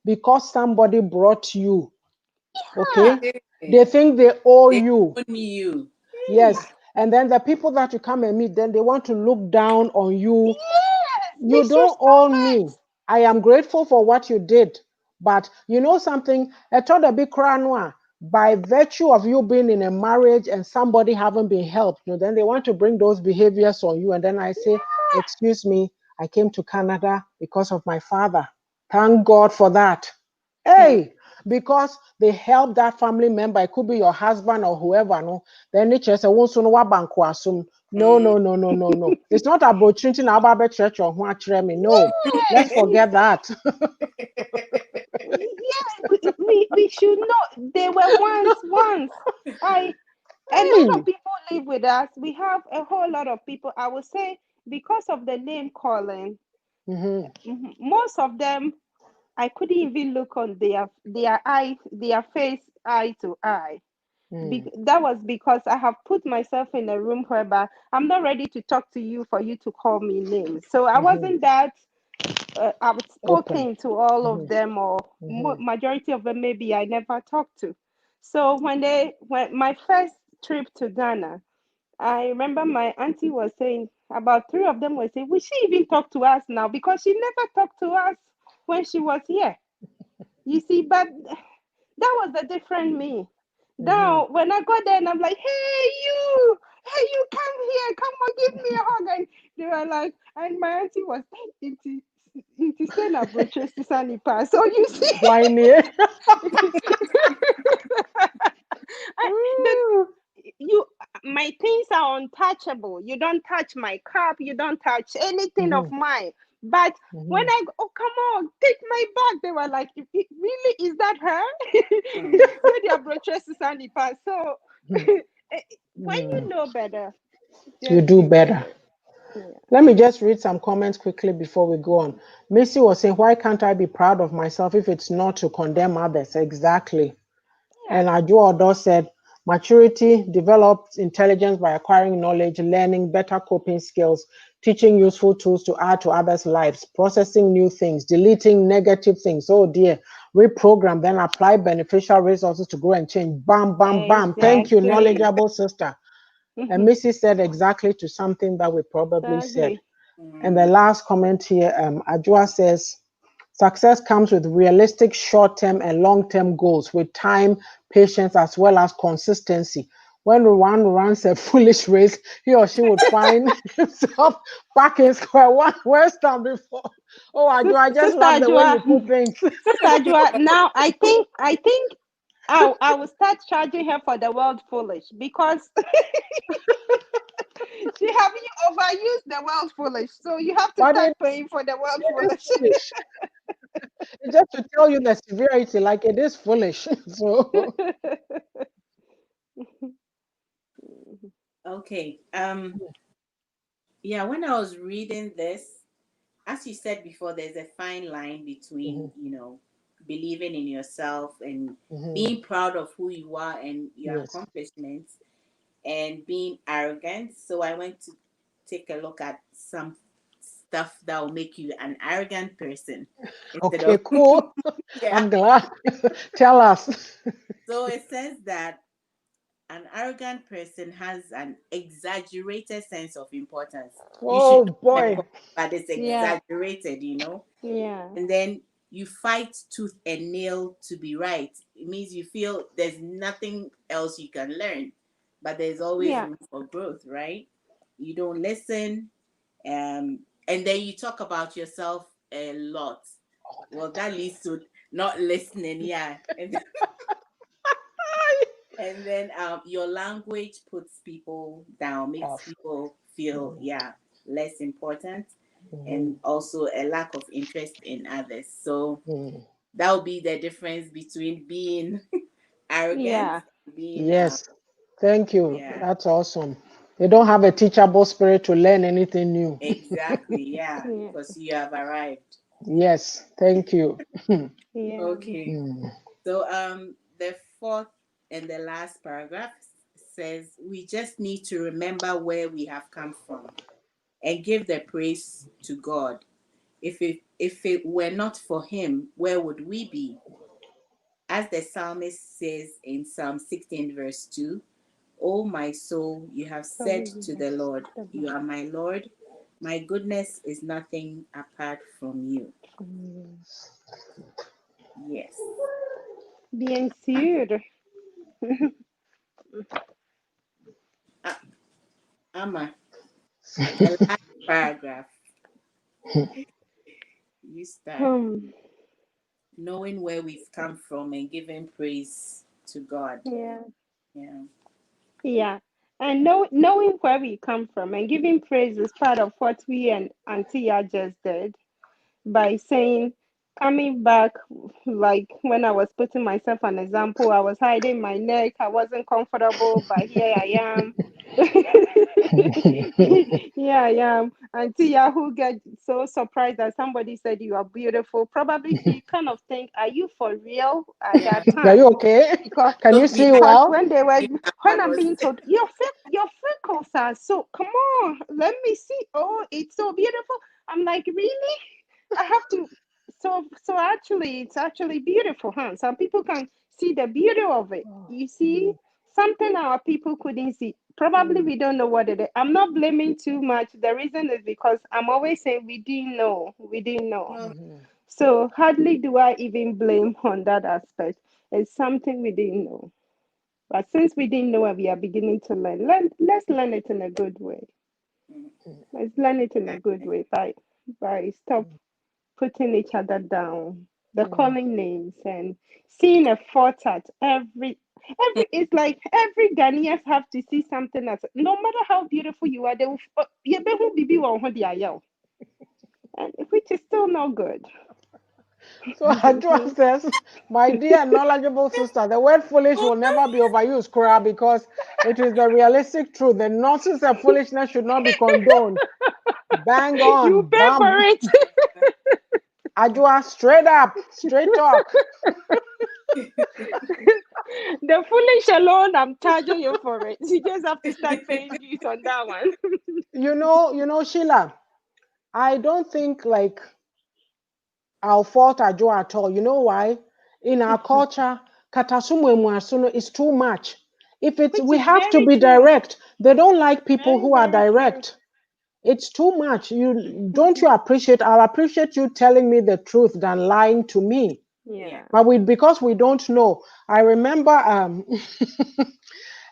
because somebody brought you. Okay? They think they owe They you. own you. Yes. And then the people that you come and meet, then they want to look down on you. Yes, they You should don't stop own it. me. I am grateful for what you did. But you know something? I told a big cranoa, by virtue of you being in a marriage and somebody haven't been helped, then they want to bring those behaviors on you. And then I say, excuse me, I came to Canada because of my father. Thank God for that. Hey, because they help that family member. It could be your husband or whoever. No, then they just say, no, no, no, no, no, no. It's not about treating our Bible church or me. No, let's forget that. Yeah, we should know they were once. A lot Hey. of people live with us. We have a whole lot of people. I would say because of the name calling, most of them I couldn't even look on their face eye to eye. That was because I have put myself in a room whereby I'm not ready to talk to you for you to call me names. So I wasn't that Open. outspoken to all of them, or majority of them maybe I never talked to. So when my first trip to Ghana, I remember my auntie was saying about three of them were saying, will she even talk to us now? Because she never talked to us when she was here. You see, but that was a different me. Now, when I got there and I'm like, hey, you come here, come on, give me a hug. And they were like, and my auntie was into saying a brochure to Sunny Pass. So you see, Why near? the, you my things are untouchable. You don't touch my cup, you don't touch anything of mine. But when I go, oh come on, take my bag, they were like, really, is that her? So their brochure Susanne Pass. So when you know better, You just do do better. better. Yeah. Let me just read some comments quickly before we go on. Missy was saying, why can't I be proud of myself if it's not to condemn others? Exactly. Yeah. And Ajo Odo said, maturity develops intelligence by acquiring knowledge, learning better coping skills, teaching useful tools to add to others' lives, processing new things, deleting negative things. Oh dear, reprogram, then apply beneficial resources to grow and change. Bam, bam, bam. Thank you, Exactly. knowledgeable sister. And Missy said exactly to something that we probably said. Exactly. And the last comment here, Ajua says, success comes with realistic short-term and long-term goals with time, patience, as well as consistency. When one runs a foolish race, he or she would find himself back in square one. Where's time before? Oh, Ajua, I just Sister love the way you Ajua, put things. Sister Ajua, now I think I will start charging her for the word foolish because she having overused the word foolish. So you have to But start paying for the word it is foolish. foolish. It's just to tell you the severity, like it is foolish. So Okay. Yeah, when I was reading this, as you said before, there's a fine line between, mhm, believing in yourself and mhm, being proud of who you are and your yes. accomplishments and being arrogant. So I went to take a look at some stuff that will make you an arrogant person instead Okay, of, cool. yeah. I'm glad. Tell us. So it says that an arrogant person has an exaggerated sense of importance. You should Oh know boy. important, but it's Yeah, exaggerated. yeah, And then you fight tooth and nail to be right. It means you feel there's nothing else you can learn, but there's always yeah, room for growth, right? You don't listen, and then you talk about yourself a lot. Well, that leads to not listening, yeah. And then your language puts people down, makes Off. people feel, yeah, less important, Mhm, and also a lack of interest in others. So mhm. that would be the difference between being arrogant yeah, and being, Yes. Thank you. yeah, That's awesome. They don't have a teachable spirit to learn anything new. exactly, yeah, yeah, because you have arrived. Yes. Thank you. yeah. Okay. Mm, The fourth and the last paragraph says we just need to remember where we have come from and give the praise to God. If it were not for him, where would we be? As the psalmist says in Psalm 16, verse 2, O my soul, you have So said we to have the Lord, the you are my Lord. My goodness is nothing apart from you. Lord. Yes. Bien sûr. Ah, Amma, the last paragraph, you start. Hmm. Knowing where we've come from and giving praise to God. Yeah, Yeah. yeah. And knowing where we come from and giving praise is part of what we and Auntie Ya just did by saying, coming back, like when I was putting myself an example, I was hiding my neck, I wasn't comfortable, but here I am. Yeah, I am. Auntie Yahoo get so surprised that somebody said you are beautiful. Probably she kind of think, are you for real at Yeah. that Are you time? okay? Because Can you Look behind see because well? when they were you, when and I'm was being told your freckles are so, come on, let me see. Oh, it's so beautiful. I'm like, really? I have to. So actually, it's actually beautiful, huh? Some people can see the beauty of it. You see, something our people couldn't see. Probably we don't know what it is. I'm not blaming too much. The reason is because I'm always saying we didn't know. We didn't know. no, So hardly do I even blame on that aspect. It's something we didn't know. But since we didn't know and we are beginning to let's learn it in a good way. Let's learn it in a good exactly. way by stop putting each other down, the calling names and seeing a fault at every it's like every Ghanaians have to see something else. No matter how beautiful you are, they will you be who be one who they are yell. And which is still not good. So Adua says, my dear knowledgeable sister, the word foolish will never be overused, Kura, because it is the realistic truth. The nonsense and foolishness should not be condoned. Bang You on, pay for bam. it. Adua, straight up, straight talk. The foolish alone, I'm charging you for it. You just have to start paying dues on that one. Sheila, I don't think like I'll fault Adua at all. You know why? In our culture, katasumu emuasuno is too much. If it's Which we is have to very be true. direct. They don't like people Very, who are very true. direct. It's too much. You appreciate, I'll appreciate you telling me the truth than lying to me. Yeah. Yeah. But because we don't know. I remember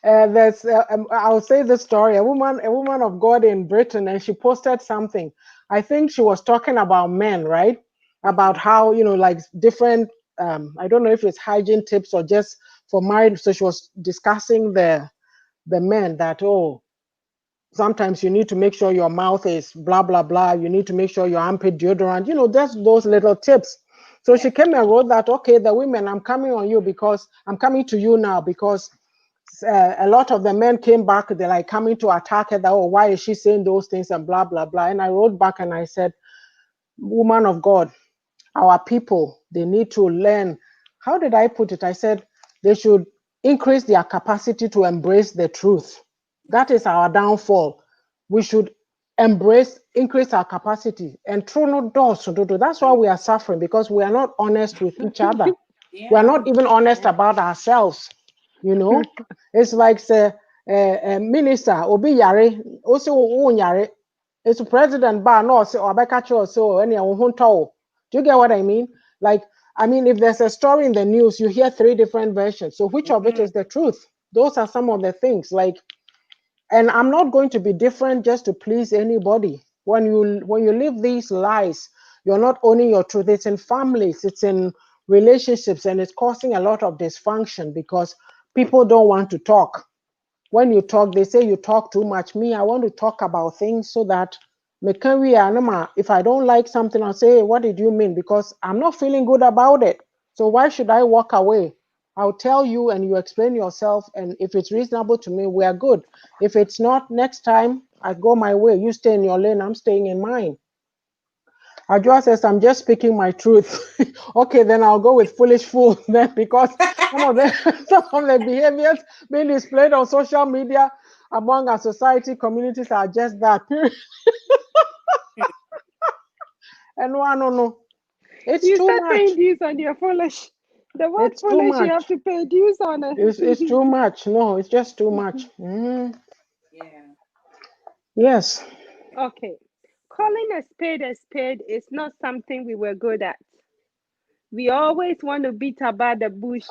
there's I'll say this story. A woman of God in Britain, and she posted something. I think she was talking about men, right? About how, like different I don't know if it's hygiene tips or just for marriage. So she was discussing the men that, oh, sometimes you need to make sure your mouth is blah blah blah. You need to make sure your armpit deodorant, just those little tips. So Yeah. she came and wrote that, okay, the women, I'm coming to you now because a lot of the men came back. They're like coming to attack her. That, oh, why is she saying those things and blah blah blah. And I wrote back and I said, woman of God, our people, they need to learn. How did I put it? I said they should increase their capacity to embrace the truth. That is our downfall. We should increase our capacity. And through no doors. That's why we are suffering, because we are not honest with each other. We are Yeah. not even honest about ourselves. It's like say minister obi yare osi wo yare. It's president bar no say obeka cho so any do you get what I mean? Like, I mean, if there's a story in the news, you hear 3 different versions. So which of it is the truth? Those are some of the things. Like, and I'm not going to be different just to please anybody. When you live these lies, you're not owning your truth. It's in families, it's in relationships, and it's causing a lot of dysfunction because people don't want to talk. When you talk, they say you talk too much. Me, I want to talk about things so that if I don't like something, I'll say, hey, what did you mean? Because I'm not feeling good about it. So why should I walk away? I'll tell you and you explain yourself. And if it's reasonable to me, we are good. If it's not, next time I go my way. You stay in your lane, I'm staying in mine. Ajua says, I'm just speaking my truth. Okay, then I'll go with foolish fool then, because some of the some of the behaviors being displayed on social media among our society communities are just that. Period. And no. It's You too start paying much. dues on your foolish. The word It's too foolish, you much. have to pay dues on It's it. too much. No, it's just too much. Yeah. Yes. Okay. Calling a spade is not something we were good at. We always want to beat about the bush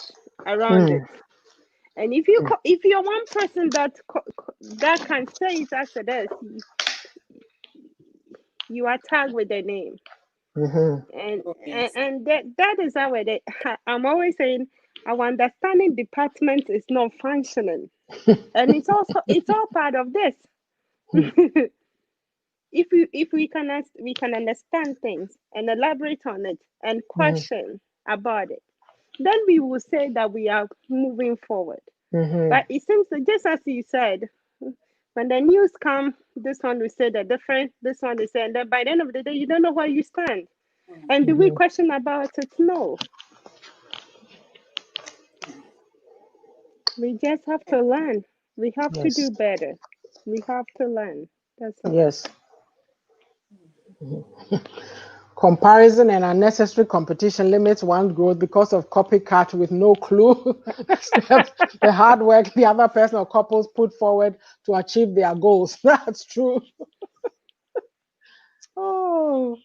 around Mm, it. And if you're one person that can say it as it is, you are tagged with the name. mm-hmm, And Oh, and, yes. and that is how it is. I'm always saying our understanding department is not functioning. And it's all part of this. If we can understand things and elaborate on it and question about it, then we will say that we are moving forward. mm-hmm, But it seems that just as you said, when the news come, this one will say the different, this one will say, and then by the end of the day, you don't know where you stand. And do we mm-hmm. question about it? No. Yeah. We just have to learn. We have to Yes. do better. We have to learn. That's all. Yes. Comparison and unnecessary competition limits one's growth because of copycat with no clue steps, the hard work the other person or couples put forward to achieve their goals. That's true. Oh,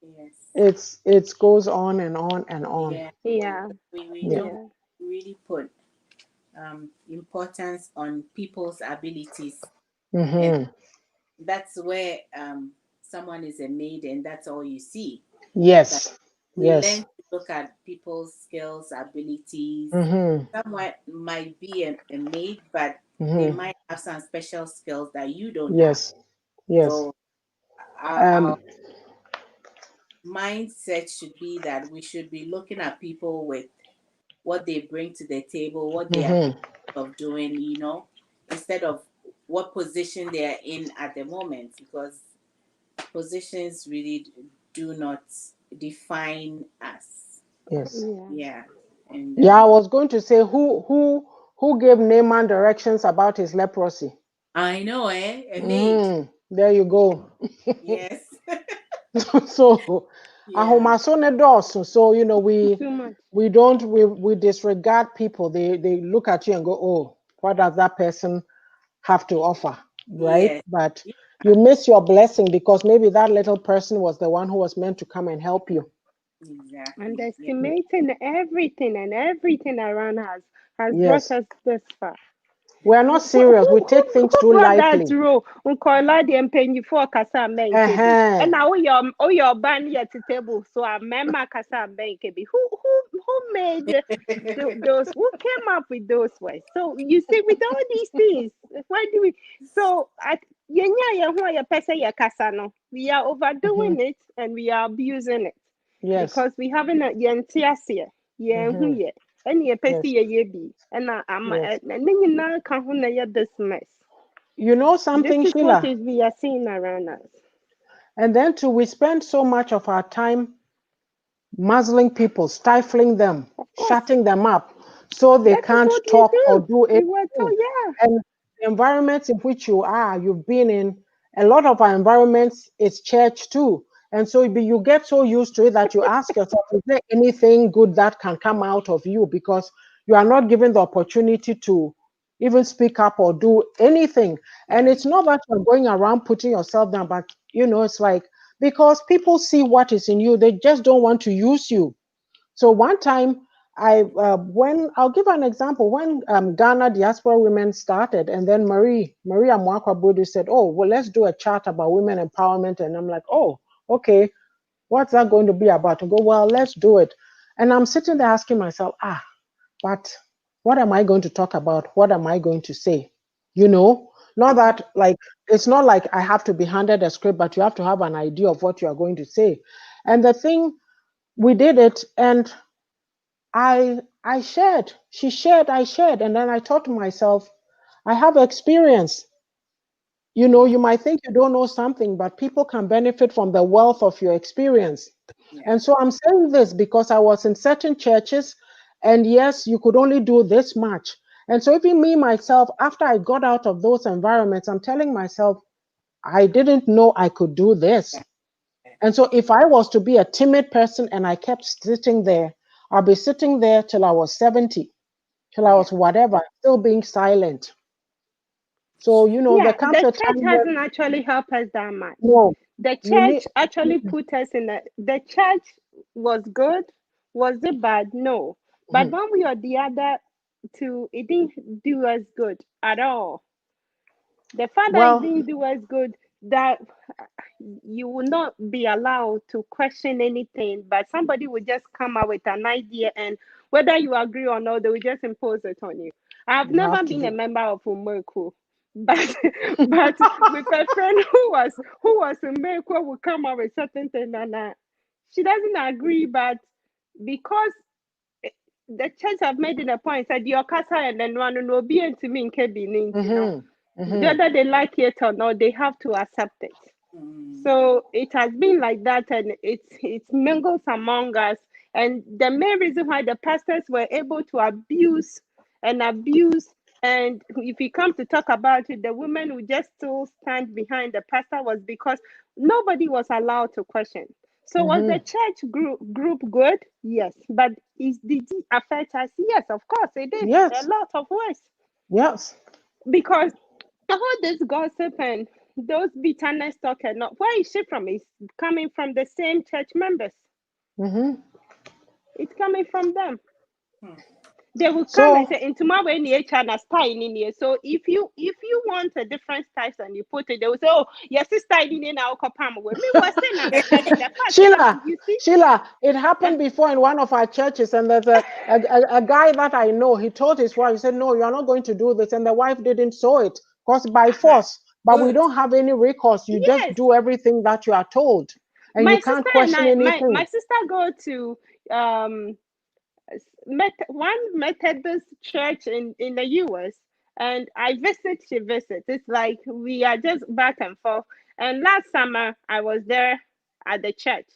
Yes. it goes on and on and on. Yeah. Yeah. We Yeah. don't Yeah. really put importance on people's abilities, and Mm-hmm. that's where someone is a maid and that's all you see. But Yes. we learn Yes. to look at people's skills, abilities. Mm-hmm. Someone might be a maid, but they Mm-hmm. might have some special skills that you don't have. Yes. Yes. So our Um. mindset should be that we should be looking at people with what they bring to the table, what they are Mm-hmm. capable of doing, instead of what position they are in at the moment, because positions really do not define us. Yes. Yeah. Yeah. And Yeah, I was going to say who gave Naaman directions about his leprosy. I know, a maid. There you go. Yes. So Yeah. ahomaso ne dɔɔso. So Too much. we disregard people. They look at you and go, oh, what does that person have to offer, right? Yes. But Yeah. You miss your blessing because maybe that little person was the one who was meant to come and help you. Exactly. Yeah. Underestimating everything and everything around us has brought Yes. us this far. We are not serious. We take things Who too brought that lightly. role? Unkola the penny for kasa men kebi. Uh-huh. And now your band at the table. So I remember kasa men kebi. Who made those? Who came up with those words? So you see, with all these things, why do we? So at we are Mm-hmm. overdoing it and we are abusing it Yes. because we haven't a yentiasia. Yeah, who Mm-hmm. ye? And ye Yes. pesi ye be. And I'm Yes. and then you now can't this mess. You know This something, is what Sheila? is we are seeing around us. And then too, we spend so much of our time muzzling people, stifling them, Of course, shutting them up so they that is can't what we talk or do. do We were told, anything. yeah. And the environments in which you've been in, a lot of our environments is church too. And so you get so used to it that you ask yourself, is there anything good that can come out of you? Because you are not given the opportunity to even speak up or do anything. And it's not that you're going around putting yourself down, but it's like, because people see what is in you, they just don't want to use you. So one time, when I'll give an example, when Ghana Diaspora Women started, and then Maria Mwakwa Bodu said, "Oh, well, let's do a chat about women empowerment," and I'm like, "Oh, okay, what's that going to be about?" To go, well, let's do it, and I'm sitting there asking myself, but what am I going to talk about? What am I going to say? Not that like it's not like I have to be handed a script, but you have to have an idea of what you are going to say. And the thing, we did it, and I shared, she shared, I shared, and then I thought to myself, I have experience. You might think you don't know something, but people can benefit from the wealth of your experience. Yeah. And so I'm saying this because I was in certain churches, and yes, you could only do this much. And so even me myself, after I got out of those environments, I'm telling myself, I didn't know I could do this. And so if I was to be a timid person and I kept sitting there, I'll be sitting there till I was 70, till I Yeah. was whatever, still being silent. So, there Yeah, comes the a church time when, hasn't actually helped us that much. no, The you need, church actually put us in the church was good. Was it bad? No. But mhm. one way or the other, it didn't do us good at all. The fact that it Well, didn't do us good, that you will not be allowed to question anything, but somebody will just come out with an idea, and whether you agree or not, they will just impose it on you. I've you never have to been a do. member of Umeku, but but with a friend who was Umeku will come out with certain thing, and she doesn't agree, but because the church have made it a point said your casa and then one no be to me in Kebbi, Mm-hmm. Mm-hmm. whether they like it or not, they have to accept it. Mm. So it has been like that, and it's mingles among us. And the main reason why the pastors were able to abuse and abuse, and if we come to talk about it, the women who just still stand behind the pastor was because nobody was allowed to question. So was the Mm-hmm. church group good? Yes. But did it affect us? Yes, of course it did. A Yes. lot of ways. Yes. Because all this gossip and those bitterness talk and not where is she from? It's coming from the same church members. Mm-hmm. It's coming from them. Hmm. They will come and So, say into my way in China style in here. So if you want a different style and you put it, they will say, oh, your sister in here now come with me. Was saying at the church, the pastor, Sheila, you see? Sheila, it Uh, happened before in one of our churches, and there's a guy that I know. He told his wife, he said, "No, you are not going to do this," and the wife didn't saw it, because by Uh-huh. force. But we Good. don't have any recourse. You just yes. do everything that you are told, and you My can't sister and question I my anything. sister go to um one Methodist church in the US, and I visit, she visits. It's like we are just back and forth. And last summer I was there at the church.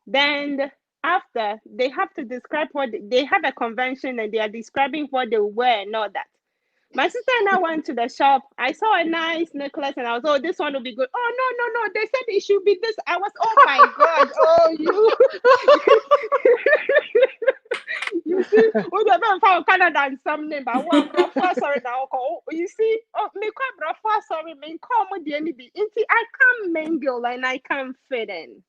Then after they have to describe what they have a convention and they are describing what they wear and all that. My sister and I went to the shop. I saw a nice necklace and I was, oh, this one will be good. Oh, no, no, no. They said it should be this. I was, oh my God. Oh, you. You We don't find Canada and some name, but one bro sorry now. You see, oh, me quite bro sorry, me come with the NB. I can't mingle and I can't fit in.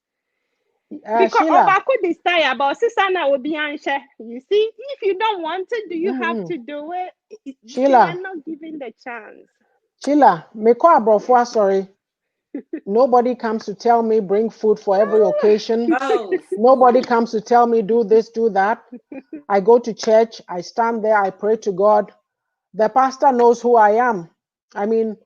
Because Sheila. Obako this time about Susanna will be answer. You see, if you don't want it, do you have to do it? See, Sheila. you're not giving the chance. Sheila, me ko abrofo sorry. Nobody comes to tell me bring food for every occasion. Oh, Nobody comes to tell me do this, do that. I go to church, I stand there, I pray to God. The pastor knows who I am. I mean,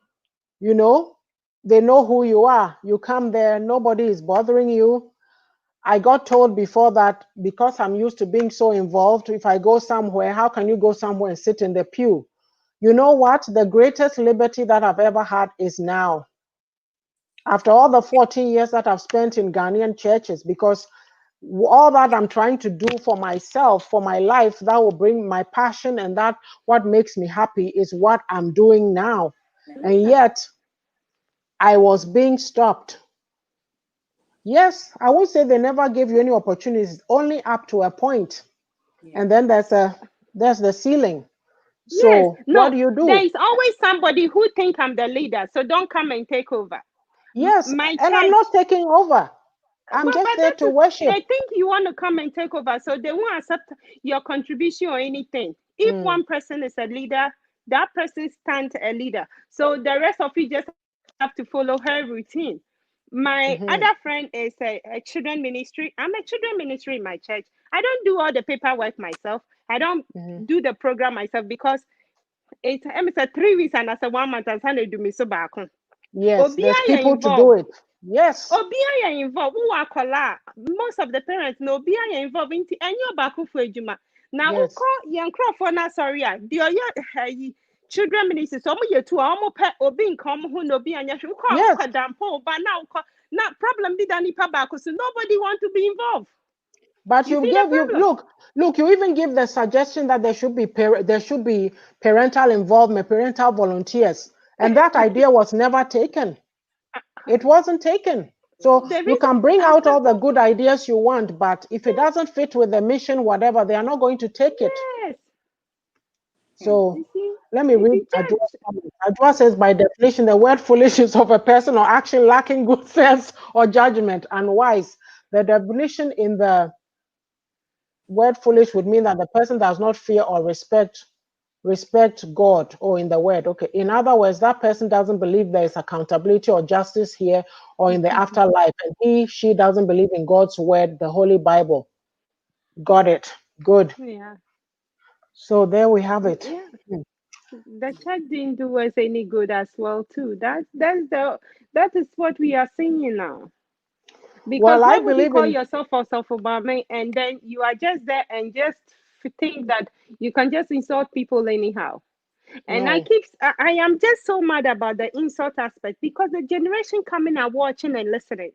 you know, they know who you are. You come there, nobody is bothering you. I got told before that because I'm used to being so involved, if I go somewhere, how can you go somewhere and sit in the pew? You know what? The greatest liberty that I've ever had is now. After all the 14 years that I've spent in Ghanaian churches, because all that I'm trying to do for myself, for my life, that will bring my passion, and that what makes me happy is what I'm doing now. And yet I was being stopped. Yes, I won't say they never gave you any opportunities, only up to a point. yeah. And then there's the ceiling. Yes, So what no, do you there do? is always somebody who think I'm the leader, so don't come and take over. Yes, My and I'm not church, taking over. I'm well, just but there that to is, worship. they think you want to come and take over, so they won't accept your contribution or anything. If one person is a leader, that person stands a leader. So the rest of you just have to follow her routine. My other friend is a children ministry. I'm a children ministry in my church. I don't do all the paperwork myself. I don't do the program myself because it's a 3 weeks and as a 1 month and Sunday do me so back. Yes, there's Obia people to do involved. it. Yes, Obia involved. Who are kola? Most of the parents no obia involved in and you're back for ejuma. Now who yes, call young crop for na sorry. The children ministry so you two almost pet obi come who no be and you yes. call dampo but now problem be done back so nobody want to be involved. But You you see the gave you problem? look. You even give the suggestion that there should be parental involvement, parental volunteers, and that idea was never taken. It wasn't taken. So The you reason can bring I out said all the good ideas you want, but if it yes, doesn't fit with the mission, whatever, they are not going to take it. yes. So You see, let me in read the Adjua's church. comment. Adjua says, by definition, the word foolish is of a person or action lacking good sense or judgment, and wise. The definition in the word foolish would mean that the person does not fear or respect God, or in the word. Okay. In other words, that person doesn't believe there is accountability or justice here or in the afterlife, and she doesn't believe in God's word, the Holy Bible. Got it. Good. Yeah, So there we have it. yeah. The church didn't do us any good as well too. That is what we are seeing now. Because Well, I why would you believe call in yourself a Obama and then you are just there and just think that you can just insult people anyhow? And no. I am just so mad about the insult aspect because the generation coming are watching and listening.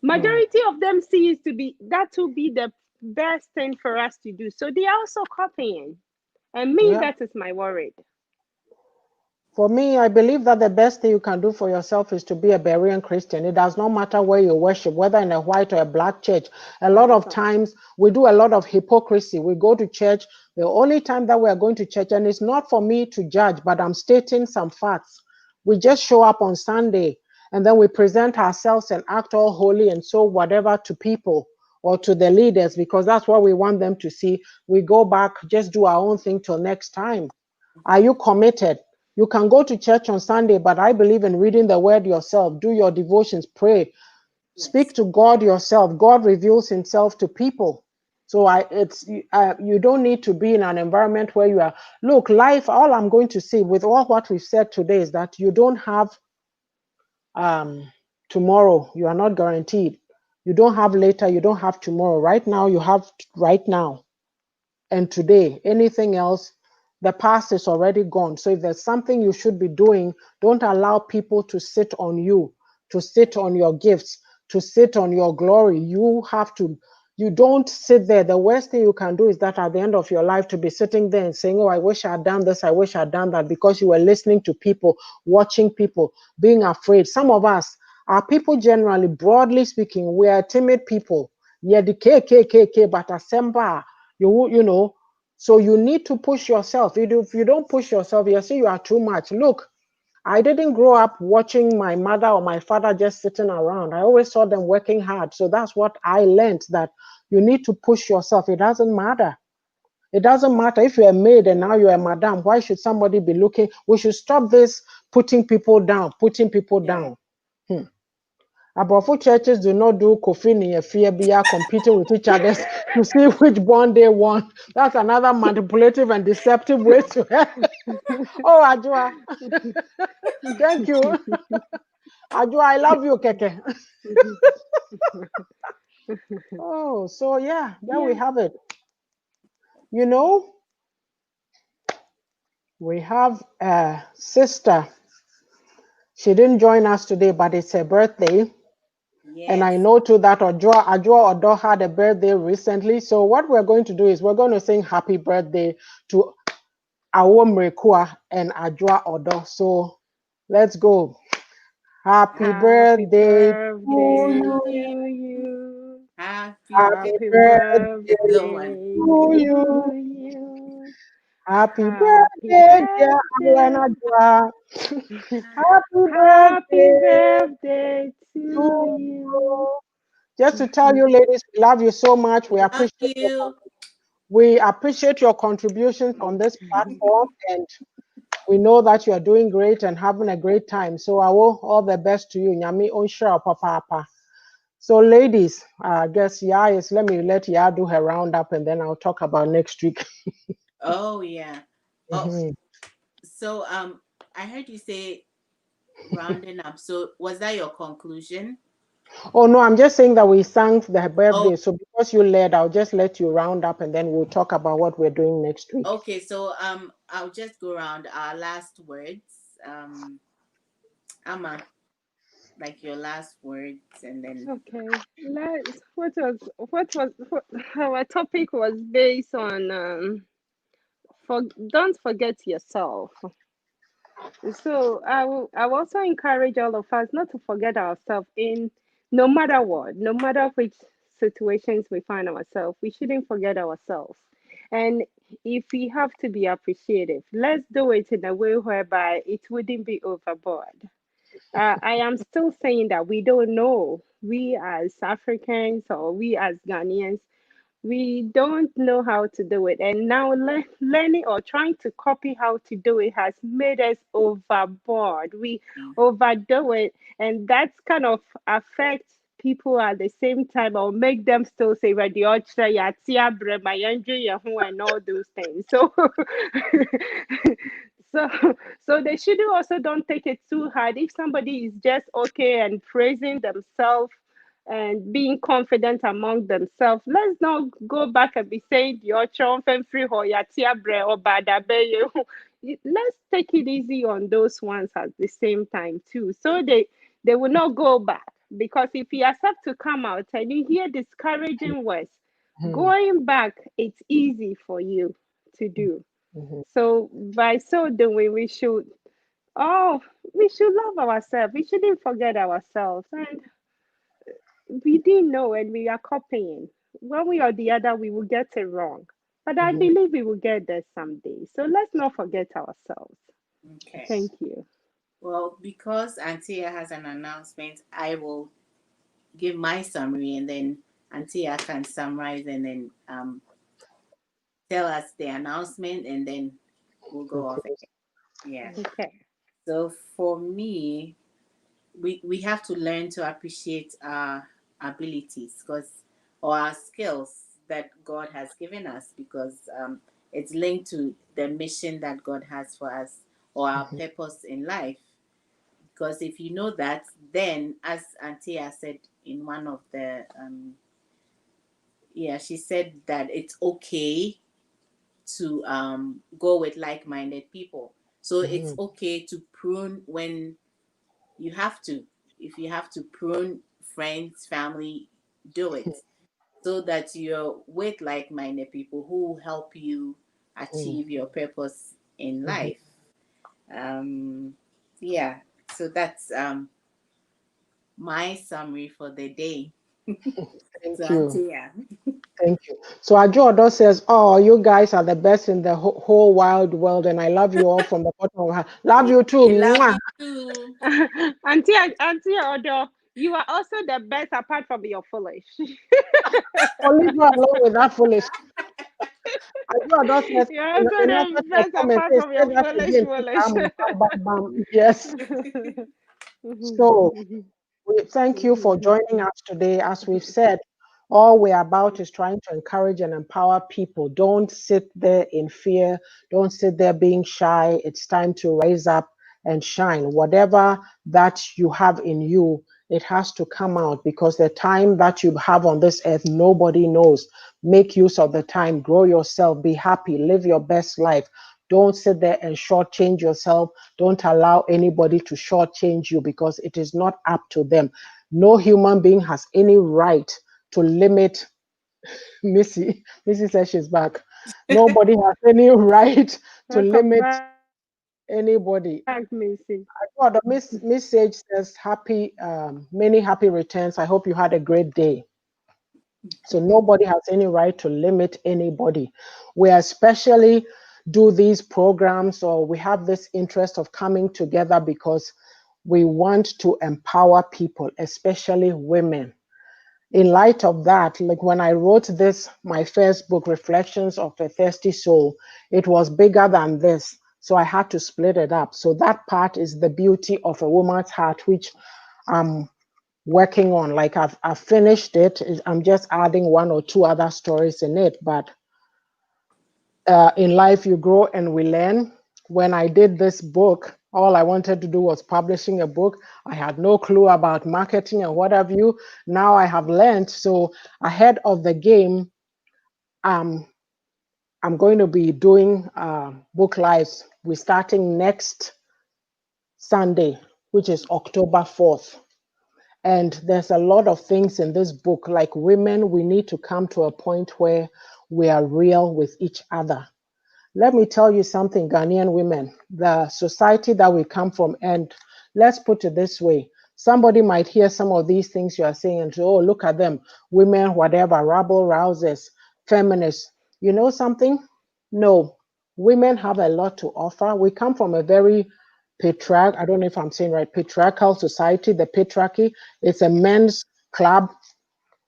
Majority of them sees to be that will be the best thing for us to do. So they are also copying. And me, Yeah. that is my worry. For me, I believe that the best thing you can do for yourself is to be a Berean Christian. It does not matter where you worship, whether in a white or a black church. A lot of times we do a lot of hypocrisy. We go to church. The only time that we are going to church, and it's not for me to judge, but I'm stating some facts. We just show up on Sunday and then we present ourselves and act all holy and so whatever to people or to the leaders because that's what we want them to see. We go back, just do our own thing till next time. Are you committed? You can go to church on Sunday, but I believe in reading the word yourself. Do your devotions, pray, speak Yes. to God yourself. God reveals himself to people. So you don't need to be in an environment where you are. Look, life, all I'm going to say with all what we've said today is that you don't have tomorrow. You are not guaranteed. You don't have later. You don't have tomorrow. Right now, you have right now and today. Anything else, the past is already gone. So if there's something you should be doing, don't allow people to sit on you, to sit on your gifts, to sit on your glory. You don't sit there. The worst thing you can do is that at the end of your life to be sitting there and saying, oh, I wish I had done this, I wish I had done that, because you were listening to people, watching people, being afraid. Some of us are people generally, broadly speaking, we are timid people. Yeah, the KKK, but assemble. You know, So you need to push yourself. If you don't push yourself, you see you are too much. Look, I didn't grow up watching my mother or my father just sitting around. I always saw them working hard. So that's what I learned, that you need to push yourself. It doesn't matter. It doesn't matter if you're a maid and now you're a madam. Why should somebody be looking? We should stop this putting people down, putting people Yeah. down. Abrafo churches do not do coffee near fear be competing with each other to see which bond they want. That's another manipulative and deceptive way to Oh, Ajua. Thank you. Ajua, I love you, Keke. Oh, so yeah, there we Yeah. have it. You know, we have a sister. She didn't join us today, but it's her birthday. And I Yes. know too that Ajua Odo had a birthday recently. So what we're going to do is we're going to sing happy birthday to Awo Mrekua and Ajua Odo. So let's go. Happy Happy birthday to birthday you. to You. you. Happy Happy Happy birthday, birthday slow one. birthday to to you. you. Happy Happy birthday, dear Awo and birthday. Ajua. Happy Happy birthday birthday to to you. you. Just to tell you, ladies, we love you so much. We love you. We appreciate your contributions on this platform, and we know that you are doing great and having a great time. So I will all the best to you. Nyami onshira papa. So, ladies, I guess let me let Ya do her roundup, and then I'll talk about next week. Oh yeah. Oh, Mhm. so I heard you say rounding up. So was that your conclusion? Oh no, I'm just saying that we sang the Oh, birthday. So because you led, I'll just let you round up, and then we'll talk about what we're doing next week. okay. So I'll just go around our last words. Amma, like your last words, and then Okay, let's. What our topic was based on. For don't forget yourself. So I will also encourage all of us not to forget ourselves in no matter what, no matter which situations we find ourselves, we shouldn't forget ourselves. And if we have to be appreciative, let's do it in a way whereby it wouldn't be overboard. I am still saying that we don't know. We as Africans or we as Ghanaians, we don't know how to do it, and now learning or trying to copy how to do it has made us overboard. We overdo it, and that's kind of affects people at the same time, or make them still say "Ready or try and all those things." So so so they should also don't take it too hard. If somebody is just okay and praising themselves and being confident among themselves. Let's not go back and be saying the ochon free hoyatia bre or badabe. Let's take it easy on those ones at the same time too. So they will not go back. Because if you accept to come out and you hear discouraging words, Mhm, going back, it's easy for you to do. mhm, So by so doing, oh, we should love ourselves. We shouldn't forget ourselves. And we didn't know and we are copying. One way or the other, we will get it wrong. But I mhm. believe we will get there someday. So let's not forget ourselves. okay. Thank you. Well, because Antia has an announcement, I will give my summary, and then Antia can summarize, and then tell us the announcement, and then we'll go off Okay. again. Yeah. Okay. So for me, we have to learn to appreciate our abilities, because or our skills that God has given us, because it's linked to the mission that God has for us, or our Mhm, purpose in life. Because if you know that, then as Antia said in one of the yeah, she said that it's okay to go with like-minded people. So it's mhm, okay to prune when you have to. If you have to prune friends, family, do it, so that you're with like-minded people who help you mhm, achieve your purpose in mhm. life. Um, yeah, so that's my summary for the day. So Thank you. Auntie, yeah. Thank you. So Ajodo says, "Oh, you guys are the best in the whole wide world, and I love you all from the bottom of my heart. Love you too." We love Mwah. you too. Auntie Odo, you are also the best apart from your foolish. Or leave her alone with that foolish. Ajodo says, You're in also in the a best comment, apart say from your that foolish again. Say, foolish. bam, bam, bam. Yes. So we thank you for joining us today. As we've said, all we're about is trying to encourage and empower people. Don't sit there in fear. Don't sit there being shy. It's time to rise up and shine. Whatever that you have in you, it has to come out, because the time that you have on this earth, nobody knows. Make use of the time. Grow yourself. Be happy. Live your best life. Don't sit there and shortchange yourself. Don't allow anybody to shortchange you, because it is not up to them. No human being has any right to limit Missy. Missy says she's back. Nobody has any right to Welcome limit back, anybody. Missy. God, the message says happy, many happy returns. I hope you had a great day. So nobody has any right to limit anybody. We especially do these programs, or we have this interest of coming together because we want to empower people, especially women. In light of that, like when I wrote this, my first book, Reflections of a Thirsty Soul, it was bigger than this. So I had to split it up. So that part is the beauty of a woman's heart, which I'm working on. Like I've finished it. I'm just adding one or two other stories in it. But in life, you grow and we learn. When I did this book, all I wanted to do was publishing a book. I had no clue about marketing and what have you. Now I have learned. So ahead of the game, I'm going to be doing book lives. We're starting next Sunday, which is October 4th. And there's a lot of things in this book. Like women, we need to come to a point where we are real with each other. Let me tell you something, Ghanaian women, the society that we come from, and let's put it this way. Somebody might hear some of these things you are saying and say, oh, look at them, women, whatever, rabble rousers, feminists. You know something? No, women have a lot to offer. We come from a very I don't know if I'm saying right, patriarchal society. The patriarchy, it's a men's club,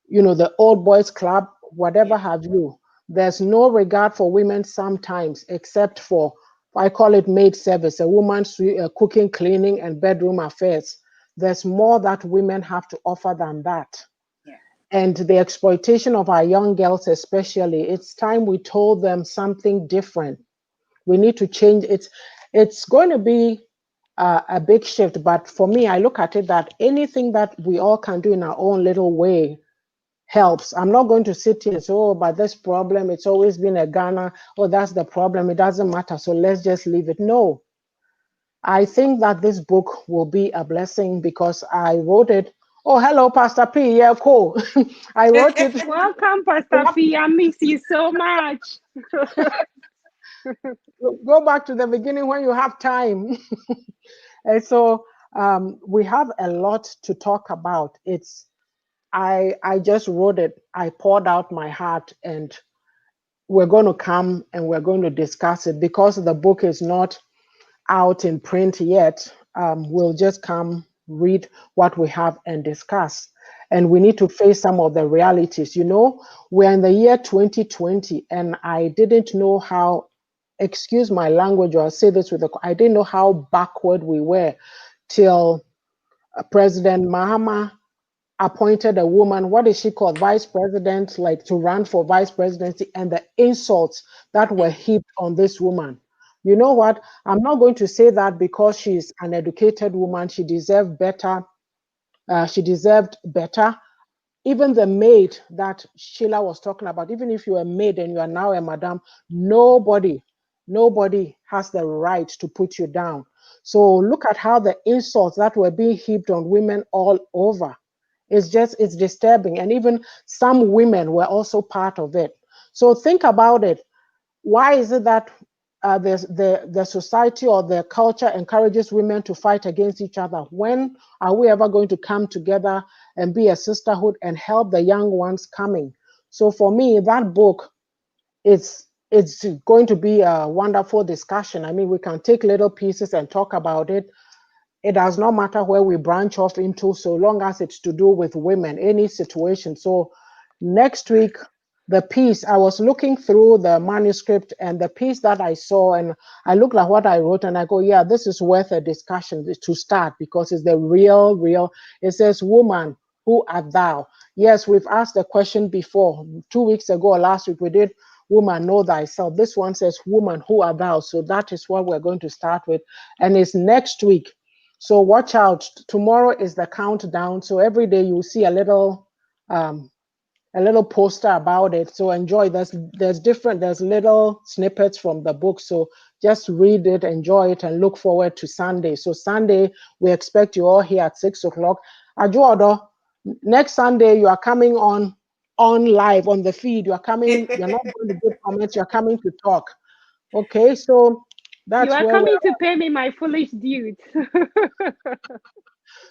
the old boys club, Yeah. whatever have you. There's no regard for women sometimes, except for, I call it maid service, a woman's cooking, cleaning, and bedroom affairs. There's more that women have to offer than that. Yeah. And the exploitation of our young girls, especially, it's time we told them something different. We need to change it. It's going to be a big shift, but for me, I look at it that anything that we all can do in our own little way helps. I'm not going to sit here and say, oh, but this problem, it's always been a Ghana. Oh, that's the problem. It doesn't matter. So let's just leave it. No, I think that this book will be a blessing because I wrote it. Oh, hello, Pastor P. Yeah, cool. I wrote it. Welcome, Pastor P. I miss you so much. Go back to the beginning when you have time. And so we have a lot to talk about. I just wrote it. I poured out my heart, and we're going to come and we're going to discuss it because the book is not out in print yet. We'll just come, read what we have, and discuss. And we need to face some of the realities. We're in the year 2020, and I didn't know how, excuse my language, or I'll say this I didn't know how backward we were till President Mahama appointed a woman, what is she called, vice president, like to run for vice presidency, and the insults that were heaped on this woman. You know what? I'm not going to say that because she's an educated woman, she deserved better. She deserved better. Even the maid that Sheila was talking about, even if you're a maid and you are now a madam, nobody has the right to put you down. So look at how the insults that were being heaped on women all over. It's disturbing. And even some women were also part of it. So think about it. Why is it that the society or the culture encourages women to fight against each other? When are we ever going to come together and be a sisterhood and help the young ones coming? So for me, that book, it's going to be a wonderful discussion. I mean, we can take little pieces and talk about it. It does not matter where we branch off into, so long as it's to do with women, any situation. So next week, the piece, I was looking through the manuscript and the piece that I saw, and I looked at what I wrote and I go, yeah, this is worth a discussion to start, because it's the real. It says, woman, who art thou? Yes, we've asked the question before. 2 weeks ago or last week, we did woman, know thyself. This one says, woman, who art thou? So that is what we're going to start with. And it's next week. So watch out. Tomorrow is the countdown. So every day you will see a little poster about it. So enjoy. There's little snippets from the book. So just read it, enjoy it, and look forward to Sunday. So Sunday, we expect you all here at 6 o'clock. Ajuodo, next Sunday you are coming on live on the feed. You are coming, you're not going to give comments, you're coming to talk. Okay, so You that's are where we're coming to at. pay me my foolish dues.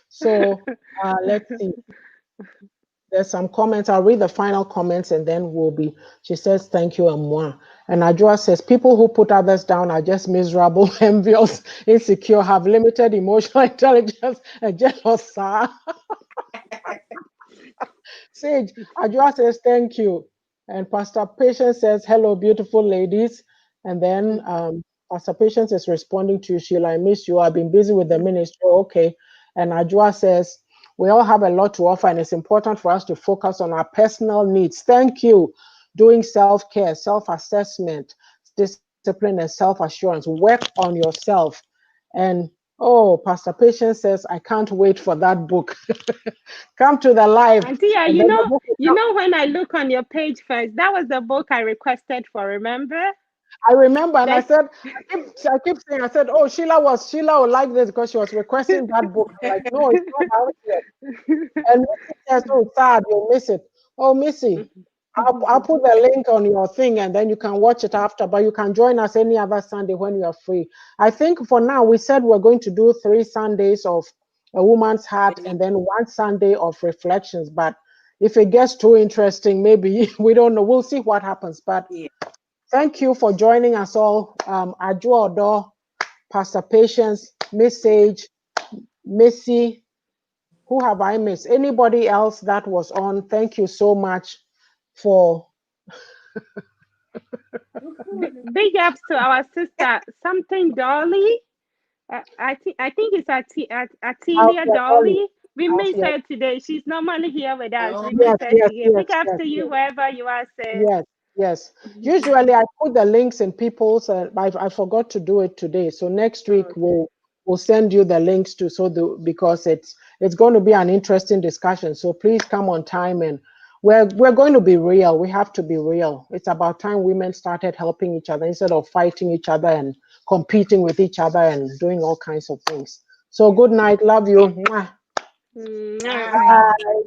So let's see. There's some comments. I'll read the final comments and then we'll be. She says, thank you, and moi. And Ajua says, people who put others down are just miserable, envious, insecure, have limited emotional intelligence, and jealous. Sage, Ajua says, thank you. And Pastor Patience says, hello, beautiful ladies. And then Pastor Patience is responding to you, Sheila, I miss you. I've been busy with the ministry. Okay. And Ajua says, we all have a lot to offer, and it's important for us to focus on our personal needs. Thank you. Doing self-care, self-assessment, discipline, and self-assurance. Work on yourself. And oh, Pastor Patience says, I can't wait for that book. Come to the live. Auntie, And then the book will come. when I look on your page first, that was the book I requested for, remember? I remember, and I That said, I keep saying, I said, oh, Sheila will like this because she was requesting that book. I'm like, no, it's not out yet. And Missy says, oh, sad, you'll miss it. Oh, Missy, I'll put the link on your thing and then you can watch it after, but you can join us any other Sunday when you are free. I think for now, we said we're going to do 3 Sundays of A Woman's Heart and then 1 Sunday of reflections. But if it gets too interesting, maybe, we don't know. We'll see what happens. But Yeah. thank you for joining us all. Adjo Odo, Pastor Patience, Miss Sage, Missy. Who have I missed? Anybody else that was on? Thank you so much for. big ups to our sister, something Dolly. I think it's Atilia Alfia Dolly. Dolly. We miss Alfia. her today. She's normally here with us. Oh, We miss her today. Big Yes, ups to you wherever you are, sis. yes, yes. Usually I put the links in people's, I forgot to do it today. So next week Okay. we'll send you the links to, because it's going to be an interesting discussion. So please come on time, and we're going to be real. We have to be real. It's about time women started helping each other instead of fighting each other and competing with each other and doing all kinds of things. So good night. Love you. Mwah. Mwah. bye. Bye.